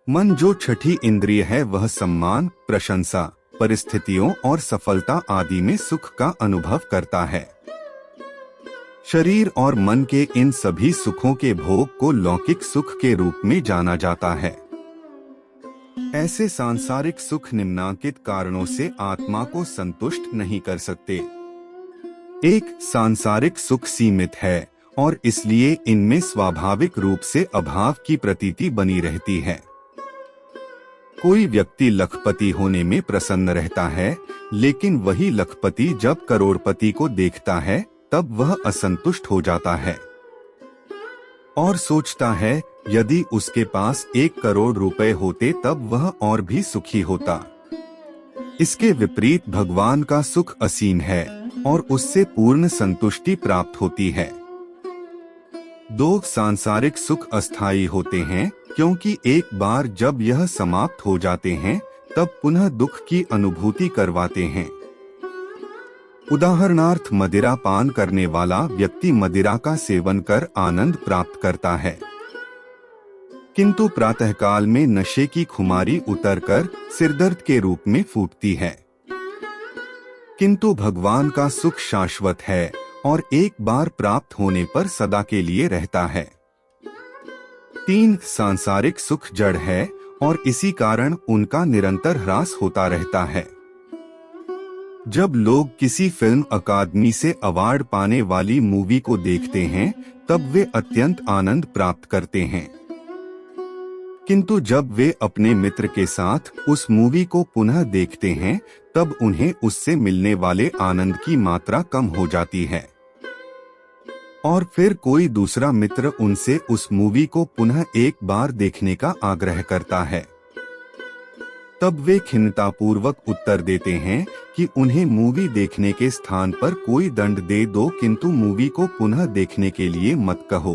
मन जो छठी इंद्रिय है, वह सम्मान, प्रशंसा, परिस्थितियों और सफलता आदि में सुख का अनुभव करता है। शरीर और मन के इन सभी सुखों के भोग को लौकिक सुख के रूप में जाना जाता है। ऐसे सांसारिक सुख निम्नांकित कारणों से आत्मा को संतुष्ट नहीं कर सकते। एक सांसारिक सुख सीमित है और इसलिए इनमें स्वाभाविक रूप से अभाव की प्रतीति बनी रहती है। कोई व्यक्ति लखपति होने में प्रसन्न रहता है, लेकिन वही लखपति जब करोड़पति को देखता है तब वह असंतुष्ट हो जाता है और सोचता है यदि उसके पास 1 करोड़ रुपए होते तब वह और भी सुखी होता। इसके विपरीत भगवान का सुख असीम है और उससे पूर्ण संतुष्टि प्राप्त होती है। 2 सांसारिक सुख अस्थायी होते हैं, क्योंकि एक बार जब यह समाप्त हो जाते हैं तब पुनः दुख की अनुभूति करवाते हैं। उदाहरणार्थ मदिरा पान करने वाला व्यक्ति मदिरा का सेवन कर आनंद प्राप्त करता है, किंतु प्रातःकाल में नशे की खुमारी उतरकर सिरदर्द के रूप में फूटती है। किंतु भगवान का सुख शाश्वत है और एक बार प्राप्त होने पर सदा के लिए रहता है। 3 सांसारिक सुख जड़ है और इसी कारण उनका निरंतर ह्रास होता रहता है। जब लोग किसी फिल्म अकादमी से अवार्ड पाने वाली मूवी को देखते हैं तब वे अत्यंत आनंद प्राप्त करते हैं, किंतु जब वे अपने मित्र के साथ उस मूवी को पुनः देखते हैं तब उन्हें उससे मिलने वाले आनंद की मात्रा कम हो जाती है और फिर कोई दूसरा मित्र उनसे उस मूवी को पुनः एक बार देखने का आग्रह करता है। तब वे खिन्नतापूर्वक उत्तर देते हैं कि उन्हें मूवी देखने के स्थान पर कोई दंड दे दो, किंतु मूवी को पुनः देखने के लिए मत कहो।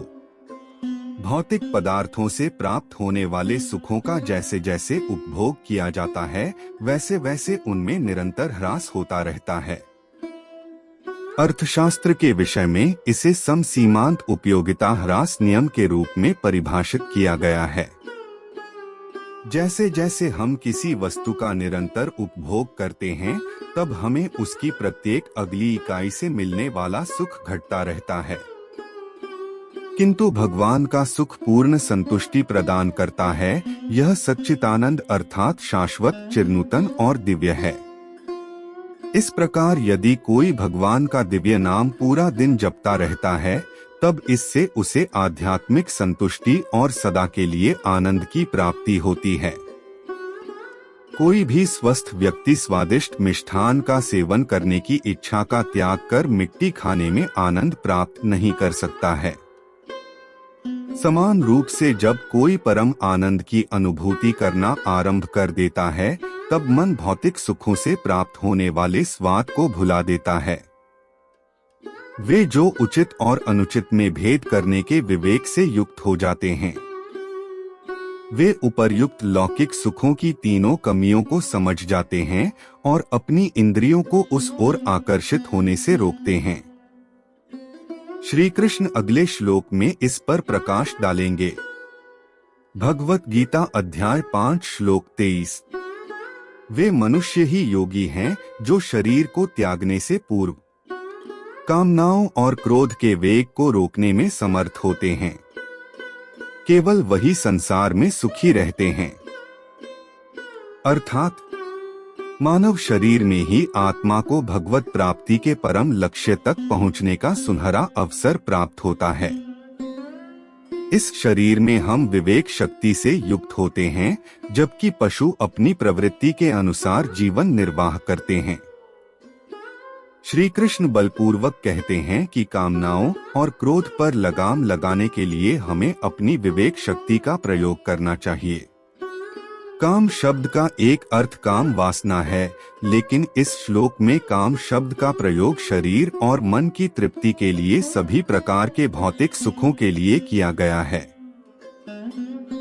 भौतिक पदार्थों से प्राप्त होने वाले सुखों का जैसे जैसे उपभोग किया जाता है, वैसे वैसे उनमें निरंतर ह्रास होता रहता है। अर्थशास्त्र के विषय में इसे समसीमांत उपयोगिता ह्रास नियम के रूप में परिभाषित किया गया है। जैसे जैसे हम किसी वस्तु का निरंतर उपभोग करते हैं, तब हमें उसकी प्रत्येक अगली इकाई से मिलने वाला सुख घटता रहता है, किंतु भगवान का सुख पूर्ण संतुष्टि प्रदान करता है। यह सच्चिदानंद अर्थात शाश्वत, चिरनूतन और दिव्य है। इस प्रकार यदि कोई भगवान का दिव्य नाम पूरा दिन जपता रहता है, तब इससे उसे आध्यात्मिक संतुष्टि और सदा के लिए आनंद की प्राप्ति होती है। कोई भी स्वस्थ व्यक्ति स्वादिष्ट मिष्ठान का सेवन करने की इच्छा का त्याग कर मिट्टी खाने में आनंद प्राप्त नहीं कर सकता है। समान रूप से जब कोई परम आनंद की अनुभूति करना आरंभ कर देता है, तब मन भौतिक सुखों से प्राप्त होने वाले स्वाद को भुला देता है। वे जो उचित और अनुचित में भेद करने के विवेक से युक्त हो जाते हैं, वे उपर्युक्त लौकिक सुखों की तीनों कमियों को समझ जाते हैं और अपनी इंद्रियों को उस ओर आकर्षित होने से रोकते हैं। श्री कृष्ण अगले श्लोक में इस पर प्रकाश डालेंगे। भगवत गीता अध्याय 5 श्लोक 23। वे मनुष्य ही योगी हैं जो शरीर को त्यागने से पूर्व कामनाओं और क्रोध के वेग को रोकने में समर्थ होते हैं। केवल वही संसार में सुखी रहते हैं। अर्थात मानव शरीर में ही आत्मा को भगवत प्राप्ति के परम लक्ष्य तक पहुंचने का सुनहरा अवसर प्राप्त होता है। इस शरीर में हम विवेक शक्ति से युक्त होते हैं, जबकि पशु अपनी प्रवृत्ति के अनुसार जीवन निर्वाह करते हैं। श्री कृष्ण बलपूर्वक कहते हैं कि कामनाओं और क्रोध पर लगाम लगाने के लिए हमें अपनी विवेक शक्ति का प्रयोग करना चाहिए। काम शब्द का एक अर्थ काम वासना है, लेकिन इस श्लोक में काम शब्द का प्रयोग शरीर और मन की तृप्ति के लिए सभी प्रकार के भौतिक सुखों के लिए किया गया है।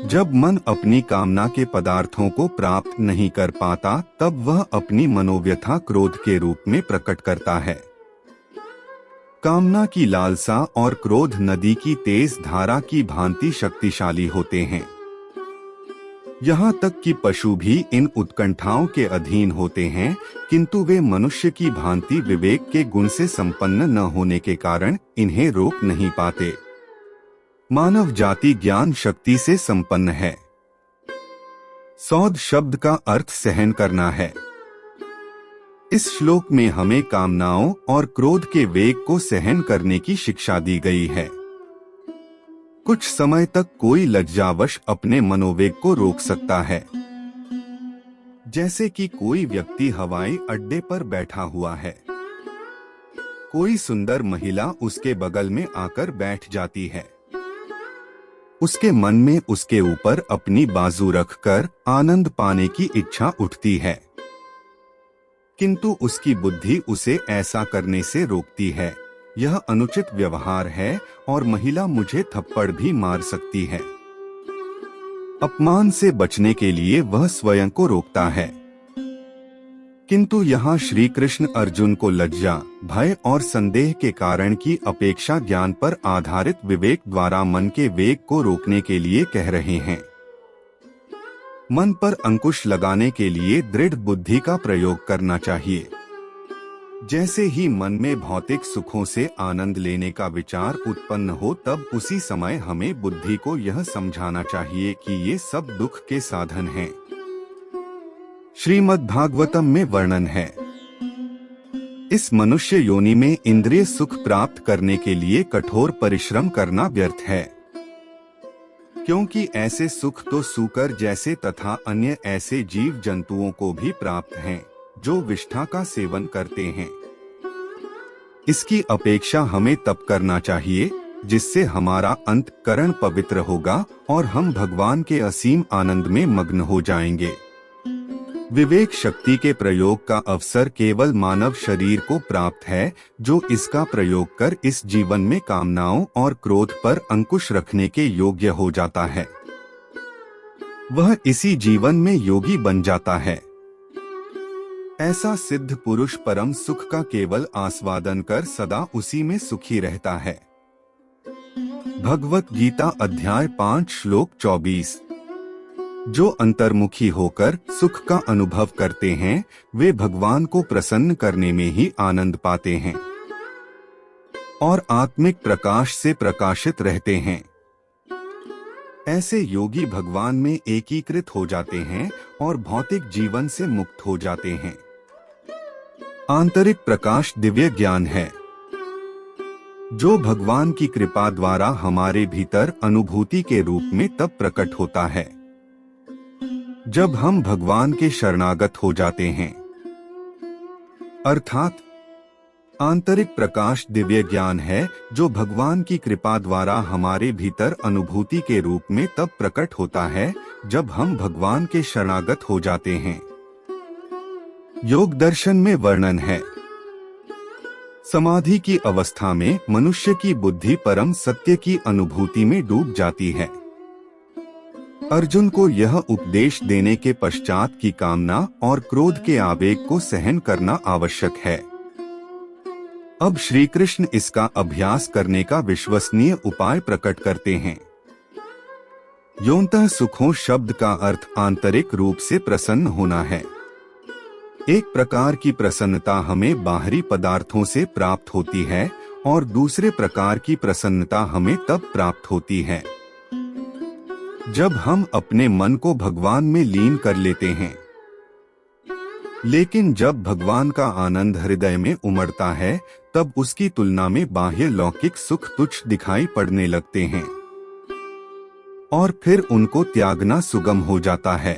जब मन अपनी कामना के पदार्थों को प्राप्त नहीं कर पाता, तब वह अपनी मनोव्यथा क्रोध के रूप में प्रकट करता है। कामना की लालसा और क्रोध नदी की तेज धारा की भांति शक्तिशाली होते हैं। यहाँ तक कि पशु भी इन उत्कंठाओं के अधीन होते हैं, किंतु वे मनुष्य की भांति विवेक के गुण से संपन्न न होने के कारण इन्हें रोक नहीं पाते। मानव जाति ज्ञान शक्ति से संपन्न है। सौद शब्द का अर्थ सहन करना है। इस श्लोक में हमें कामनाओं और क्रोध के वेग को सहन करने की शिक्षा दी गई है। कुछ समय तक कोई लज्जावश अपने मनोवेग को रोक सकता है। जैसे कि कोई व्यक्ति हवाई अड्डे पर बैठा हुआ है, कोई सुंदर महिला उसके बगल में आकर बैठ जाती है। उसके मन में उसके ऊपर अपनी बाजू रखकर आनंद पाने की इच्छा उठती है, किंतु उसकी बुद्धि उसे ऐसा करने से रोकती है। यह अनुचित व्यवहार है और महिला मुझे थप्पड़ भी मार सकती है। अपमान से बचने के लिए वह स्वयं को रोकता है। किंतु यहाँ श्री कृष्ण अर्जुन को लज्जा, भय और संदेह के कारण की अपेक्षा ज्ञान पर आधारित विवेक द्वारा मन के वेग को रोकने के लिए कह रहे हैं। मन पर अंकुश लगाने के लिए दृढ़ बुद्धि का प्रयोग करना चाहिए। जैसे ही मन में भौतिक सुखों से आनंद लेने का विचार उत्पन्न हो, तब उसी समय हमें बुद्धि को यह समझाना चाहिए कि ये सब दुख के साधन हैं। श्रीमद् भागवतम में वर्णन है, इस मनुष्य योनि में इंद्रिय सुख प्राप्त करने के लिए कठोर परिश्रम करना व्यर्थ है, क्योंकि ऐसे सुख तो सूकर जैसे तथा अन्य ऐसे जीव जंतुओं को भी प्राप्त हैं जो विष्ठा का सेवन करते हैं। इसकी अपेक्षा हमें तप करना चाहिए, जिससे हमारा अंतःकरण पवित्र होगा और हम भगवान के असीम आनंद में मग्न हो जाएंगे। विवेक शक्ति के प्रयोग का अवसर केवल मानव शरीर को प्राप्त है, जो इसका प्रयोग कर इस जीवन में कामनाओं और क्रोध पर अंकुश रखने के योग्य हो जाता है। वह इसी जीवन में योगी बन जाता है। ऐसा सिद्ध पुरुष परम सुख का केवल आस्वादन कर सदा उसी में सुखी रहता है। भगवत गीता अध्याय 5 श्लोक 24। जो अंतर्मुखी होकर सुख का अनुभव करते हैं, वे भगवान को प्रसन्न करने में ही आनंद पाते हैं और आत्मिक प्रकाश से प्रकाशित रहते हैं। ऐसे योगी भगवान में एकीकृत हो जाते हैं और भौतिक जीवन से मुक्त हो जाते हैं। आंतरिक प्रकाश दिव्य ज्ञान है, जो भगवान की कृपा द्वारा हमारे भीतर अनुभूति के रूप में तब प्रकट होता है जब हम भगवान के शरणागत हो जाते हैं। अर्थात आंतरिक प्रकाश दिव्य ज्ञान है, जो भगवान की कृपा द्वारा हमारे भीतर अनुभूति के रूप में तब प्रकट होता है जब हम भगवान के शरणागत हो जाते हैं। योग दर्शन में वर्णन है, समाधि की अवस्था में मनुष्य की बुद्धि परम सत्य की अनुभूति में डूब जाती है। अर्जुन को यह उपदेश देने के पश्चात की कामना और क्रोध के आवेग को सहन करना आवश्यक है। अब श्री कृष्ण इसका अभ्यास करने का विश्वसनीय उपाय प्रकट करते हैं। योऽन्तः सुखो शब्द का अर्थ आंतरिक रूप से प्रसन्न होना है। एक प्रकार की प्रसन्नता हमें बाहरी पदार्थों से प्राप्त होती है और दूसरे प्रकार की प्रसन्नता हमें तब प्राप्त होती है जब हम अपने मन को भगवान में लीन कर लेते हैं। लेकिन जब भगवान का आनंद हृदय में उमड़ता है, तब उसकी तुलना में बाह्य लौकिक सुख तुच्छ दिखाई पड़ने लगते हैं और फिर उनको त्यागना सुगम हो जाता है।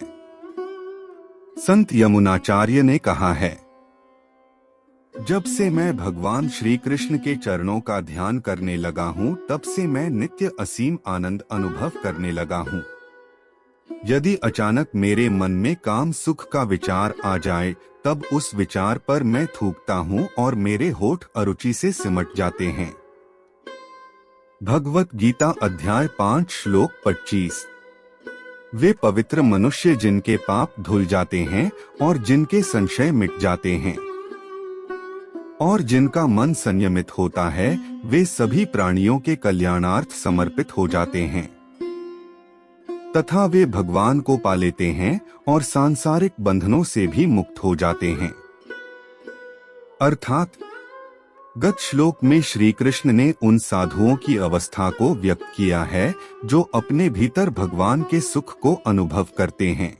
संत यमुनाचार्य ने कहा है, जब से मैं भगवान श्री कृष्ण के चरणों का ध्यान करने लगा हूँ, तब से मैं नित्य असीम आनंद अनुभव करने लगा हूँ। यदि अचानक मेरे मन में काम सुख का विचार आ जाए, तब उस विचार पर मैं थूकता हूँ और मेरे होठ अरुचि से सिमट जाते हैं। भगवत गीता अध्याय 5 श्लोक 25। वे पवित्र मनुष्य जिनके पाप धुल जाते हैं और जिनके संशय मिट जाते हैं और जिनका मन संयमित होता है, वे सभी प्राणियों के कल्याणार्थ समर्पित हो जाते हैं तथा वे भगवान को पा लेते हैं और सांसारिक बंधनों से भी मुक्त हो जाते हैं। अर्थात गत श्लोक में श्री कृष्ण ने उन साधुओं की अवस्था को व्यक्त किया है जो अपने भीतर भगवान के सुख को अनुभव करते हैं।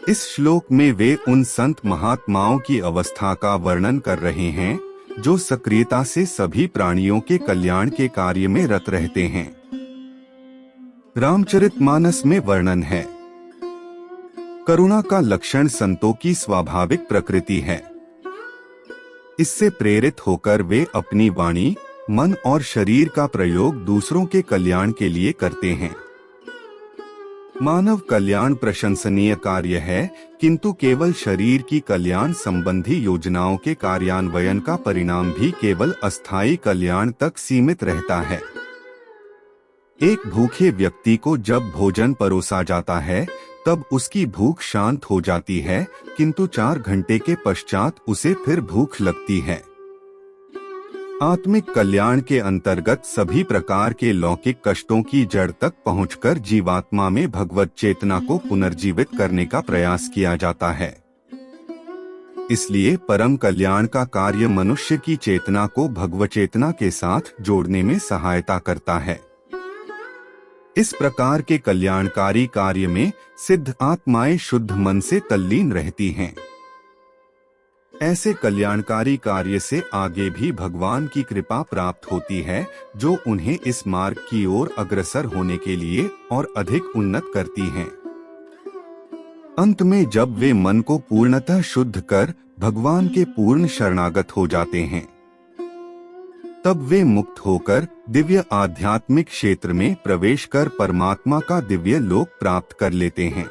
इस श्लोक में वे उन संत महात्माओं की अवस्था का वर्णन कर रहे हैं जो सक्रियता से सभी प्राणियों के कल्याण के कार्य में रत रहते हैं। रामचरितमानस में वर्णन है, करुणा का लक्षण संतों की स्वाभाविक प्रकृति है। इससे प्रेरित होकर वे अपनी वाणी, मन और शरीर का प्रयोग दूसरों के कल्याण के लिए करते हैं। मानव कल्याण प्रशंसनीय कार्य है, किंतु केवल शरीर की कल्याण संबंधी योजनाओं के कार्यान्वयन का परिणाम भी केवल अस्थायी कल्याण तक सीमित रहता है। एक भूखे व्यक्ति को जब भोजन परोसा जाता है, तब उसकी भूख शांत हो जाती है, किंतु 4 घंटे के पश्चात उसे फिर भूख लगती है। आत्मिक कल्याण के अंतर्गत सभी प्रकार के लौकिक कष्टों की जड़ तक पहुंचकर जीवात्मा में भगवत चेतना को पुनर्जीवित करने का प्रयास किया जाता है। इसलिए परम कल्याण का कार्य मनुष्य की चेतना को भगवत चेतना के साथ जोड़ने में सहायता करता है। इस प्रकार के कल्याणकारी कार्य में सिद्ध आत्माएं शुद्ध मन से तल्लीन रहती हैं। ऐसे कल्याणकारी कार्य से आगे भी भगवान की कृपा प्राप्त होती है, जो उन्हें इस मार्ग की ओर अग्रसर होने के लिए और अधिक उन्नत करती हैं। अंत में जब वे मन को पूर्णतः शुद्ध कर भगवान के पूर्ण शरणागत हो जाते हैं, तब वे मुक्त होकर दिव्य आध्यात्मिक क्षेत्र में प्रवेश कर परमात्मा का दिव्य लोक प्राप्त कर लेते हैं।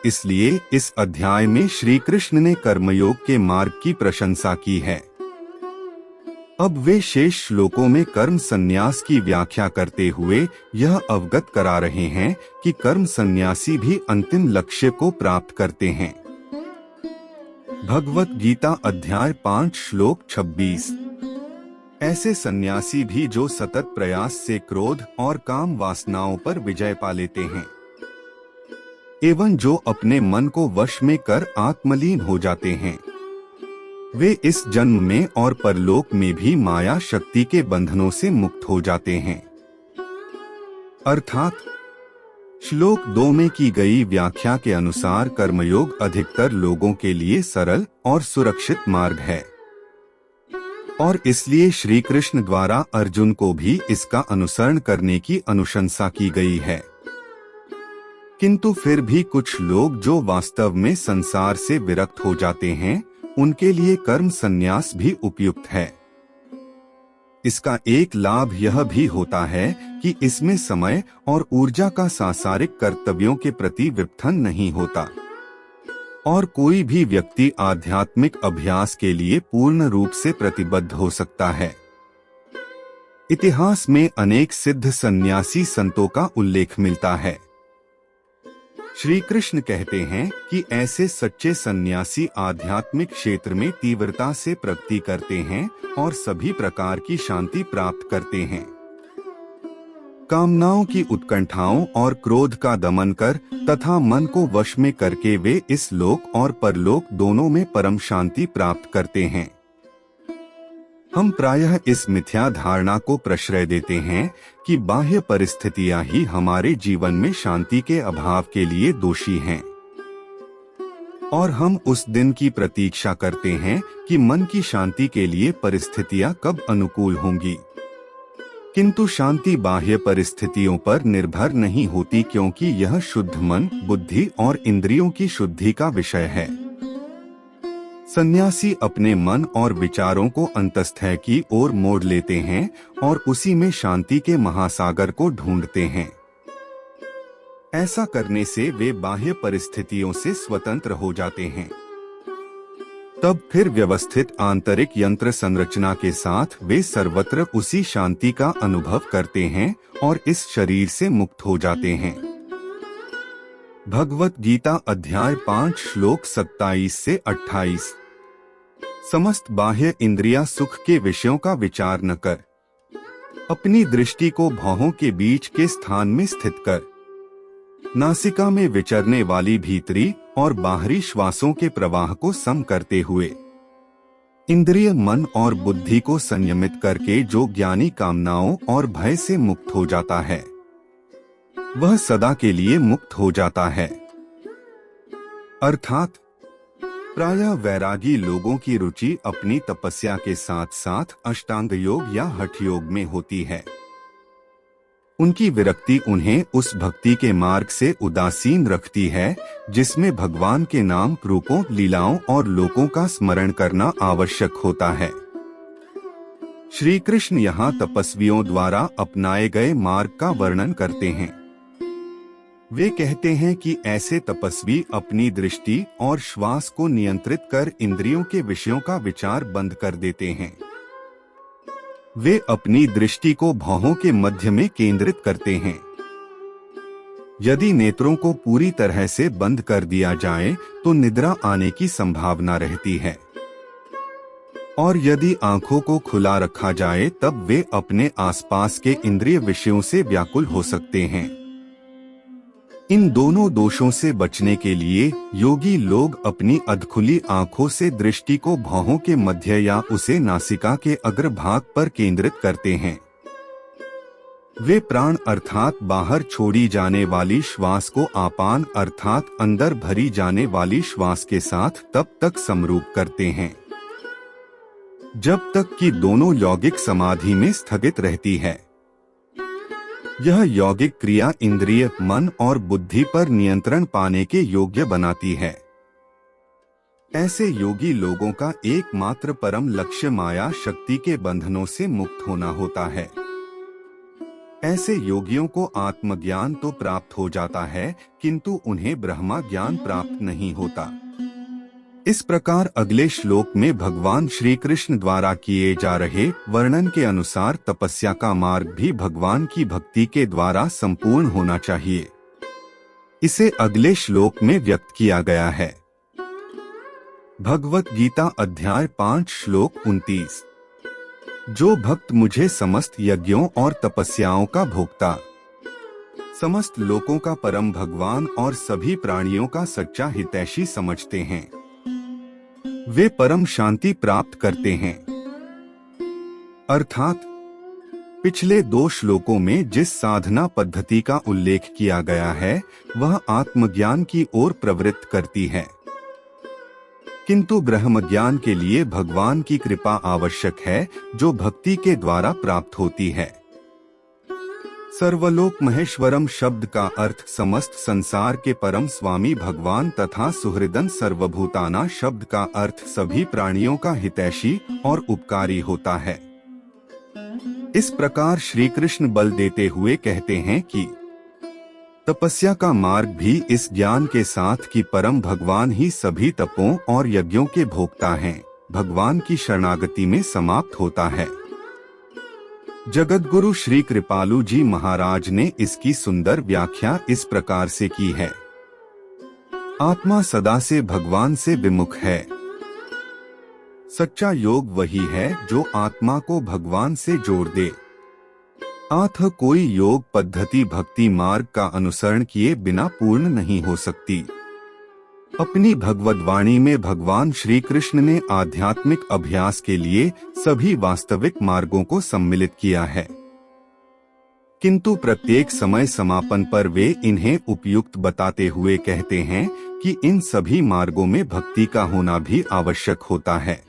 इसलिए इस अध्याय में श्री कृष्ण ने कर्मयोग के मार्ग की प्रशंसा की है। अब वे शेष श्लोकों में कर्म संन्यास की व्याख्या करते हुए यह अवगत करा रहे हैं कि कर्म संन्यासी भी अंतिम लक्ष्य को प्राप्त करते हैं। भगवत गीता अध्याय 5 श्लोक 26। ऐसे सन्यासी भी जो सतत प्रयास से क्रोध और काम वासनाओं पर विजय पा लेते हैं एवं जो अपने मन को वश में कर आत्मलीन हो जाते हैं, वे इस जन्म में और परलोक में भी माया शक्ति के बंधनों से मुक्त हो जाते हैं। अर्थात श्लोक 2 में की गई व्याख्या के अनुसार कर्मयोग अधिकतर लोगों के लिए सरल और सुरक्षित मार्ग है और इसलिए श्री कृष्ण द्वारा अर्जुन को भी इसका अनुसरण करने की अनुशंसा की गई है। किंतु फिर भी कुछ लोग जो वास्तव में संसार से विरक्त हो जाते हैं, उनके लिए कर्म संन्यास भी उपयुक्त है। इसका एक लाभ यह भी होता है कि इसमें समय और ऊर्जा का सांसारिक कर्तव्यों के प्रति विपथन नहीं होता और कोई भी व्यक्ति आध्यात्मिक अभ्यास के लिए पूर्ण रूप से प्रतिबद्ध हो सकता है। इतिहास में अनेक सिद्ध सन्यासी संतों का उल्लेख मिलता है। श्री कृष्ण कहते हैं कि ऐसे सच्चे सन्यासी आध्यात्मिक क्षेत्र में तीव्रता से प्रगति करते हैं और सभी प्रकार की शांति प्राप्त करते हैं। कामनाओं की उत्कंठाओं और क्रोध का दमन कर तथा मन को वश में करके वे इस लोक और परलोक दोनों में परम शांति प्राप्त करते हैं। हम प्रायः इस मिथ्या धारणा को प्रश्रय देते हैं कि बाह्य परिस्थितियां ही हमारे जीवन में शांति के अभाव के लिए दोषी हैं और हम उस दिन की प्रतीक्षा करते हैं कि मन की शांति के लिए परिस्थितियां कब अनुकूल होंगी। किंतु शांति बाह्य परिस्थितियों पर निर्भर नहीं होती, क्योंकि यह शुद्ध मन, बुद्धि और इंद्रियों की शुद्धि का विषय है। सन्यासी अपने मन और विचारों को अंतस्थै की ओर मोड़ लेते हैं और उसी में शांति के महासागर को ढूंढते हैं। ऐसा करने से वे बाह्य परिस्थितियों से स्वतंत्र हो जाते हैं। तब फिर व्यवस्थित आंतरिक यंत्र संरचना के साथ वे सर्वत्र उसी शांति का अनुभव करते हैं और इस शरीर से मुक्त हो जाते हैं। भगवत गीता अध्याय 5 श्लोक 27 से 28। समस्त बाह्य इंद्रियां सुख के विषयों का विचार न कर, अपनी दृष्टि को भौहों के बीच के स्थान में स्थित कर, नासिका में विचरने वाली भीतरी और बाहरी श्वासों के प्रवाह को सम करते हुए इंद्रिय, मन और बुद्धि को संयमित करके जो ज्ञानी कामनाओं और भय से मुक्त हो जाता है, वह सदा के लिए मुक्त हो जाता है। अर्थात प्रायः वैरागी लोगों की रुचि अपनी तपस्या के साथ साथ अष्टांग योग या हठ योग में होती है। उनकी विरक्ति उन्हें उस भक्ति के मार्ग से उदासीन रखती है जिसमें भगवान के नाम, रूपों, लीलाओं और लोकों का स्मरण करना आवश्यक होता है। श्री कृष्ण यहाँ तपस्वियों द्वारा अपनाए गए मार्ग का वर्णन करते हैं। वे कहते हैं कि ऐसे तपस्वी अपनी दृष्टि और श्वास को नियंत्रित कर इंद्रियों के विषयों का विचार बंद कर देते हैं। वे अपनी दृष्टि को भौहों के मध्य में केंद्रित करते हैं। यदि नेत्रों को पूरी तरह से बंद कर दिया जाए तो निद्रा आने की संभावना रहती है और यदि आंखों को खुला रखा जाए तब वे अपने आसपास के इंद्रिय विषयों से व्याकुल हो सकते हैं। इन दोनों दोषों से बचने के लिए योगी लोग अपनी अधखुली आंखों से दृष्टि को भौहों के मध्य या उसे नासिका के अग्रभाग पर केंद्रित करते हैं। वे प्राण अर्थात बाहर छोड़ी जाने वाली श्वास को आपान अर्थात अंदर भरी जाने वाली श्वास के साथ तब तक समरूप करते हैं जब तक कि दोनों यौगिक समाधि में स्थगित रहती है। यह यौगिक क्रिया इंद्रिय, मन और बुद्धि पर नियंत्रण पाने के योग्य बनाती है। ऐसे योगी लोगों का एकमात्र परम लक्ष्य माया शक्ति के बंधनों से मुक्त होना होता है। ऐसे योगियों को आत्मज्ञान तो प्राप्त हो जाता है, किंतु उन्हें ब्रह्मा ज्ञान प्राप्त नहीं होता। इस प्रकार अगले श्लोक में भगवान श्री कृष्ण द्वारा किए जा रहे वर्णन के अनुसार तपस्या का मार्ग भी भगवान की भक्ति के द्वारा संपूर्ण होना चाहिए। इसे अगले श्लोक में व्यक्त किया गया है। भगवत गीता अध्याय 5 श्लोक 29। जो भक्त मुझे समस्त यज्ञों और तपस्याओं का भोक्ता, समस्त लोकों का परम भगवान और सभी प्राणियों का सच्चा हितैषी समझते हैं, वे परम शांति प्राप्त करते हैं। अर्थात पिछले 2 श्लोकों में जिस साधना पद्धति का उल्लेख किया गया है वह आत्मज्ञान की ओर प्रवृत्त करती है, किंतु ब्रह्मज्ञान के लिए भगवान की कृपा आवश्यक है, जो भक्ति के द्वारा प्राप्त होती है। सर्वलोक महेश्वरम शब्द का अर्थ समस्त संसार के परम स्वामी भगवान तथा सुहृदन सर्वभूताना शब्द का अर्थ सभी प्राणियों का हितैषी और उपकारी होता है। इस प्रकार श्री कृष्ण बल देते हुए कहते हैं कि तपस्या का मार्ग भी इस ज्ञान के साथ कि परम भगवान ही सभी तपों और यज्ञों के भोक्ता हैं, भगवान की शरणागति में समाप्त होता है। जगतगुरु श्री कृपालु जी महाराज ने इसकी सुंदर व्याख्या इस प्रकार से की है। आत्मा सदा से भगवान से विमुख है। सच्चा योग वही है जो आत्मा को भगवान से जोड़ दे। अतः कोई योग पद्धति भक्ति मार्ग का अनुसरण किए बिना पूर्ण नहीं हो सकती। अपनी भगवद्वाणी में भगवान श्री कृष्ण ने आध्यात्मिक अभ्यास के लिए सभी वास्तविक मार्गों को सम्मिलित किया है, किंतु प्रत्येक समय समापन पर वे इन्हें उपयुक्त बताते हुए कहते हैं कि इन सभी मार्गों में भक्ति का होना भी आवश्यक होता है।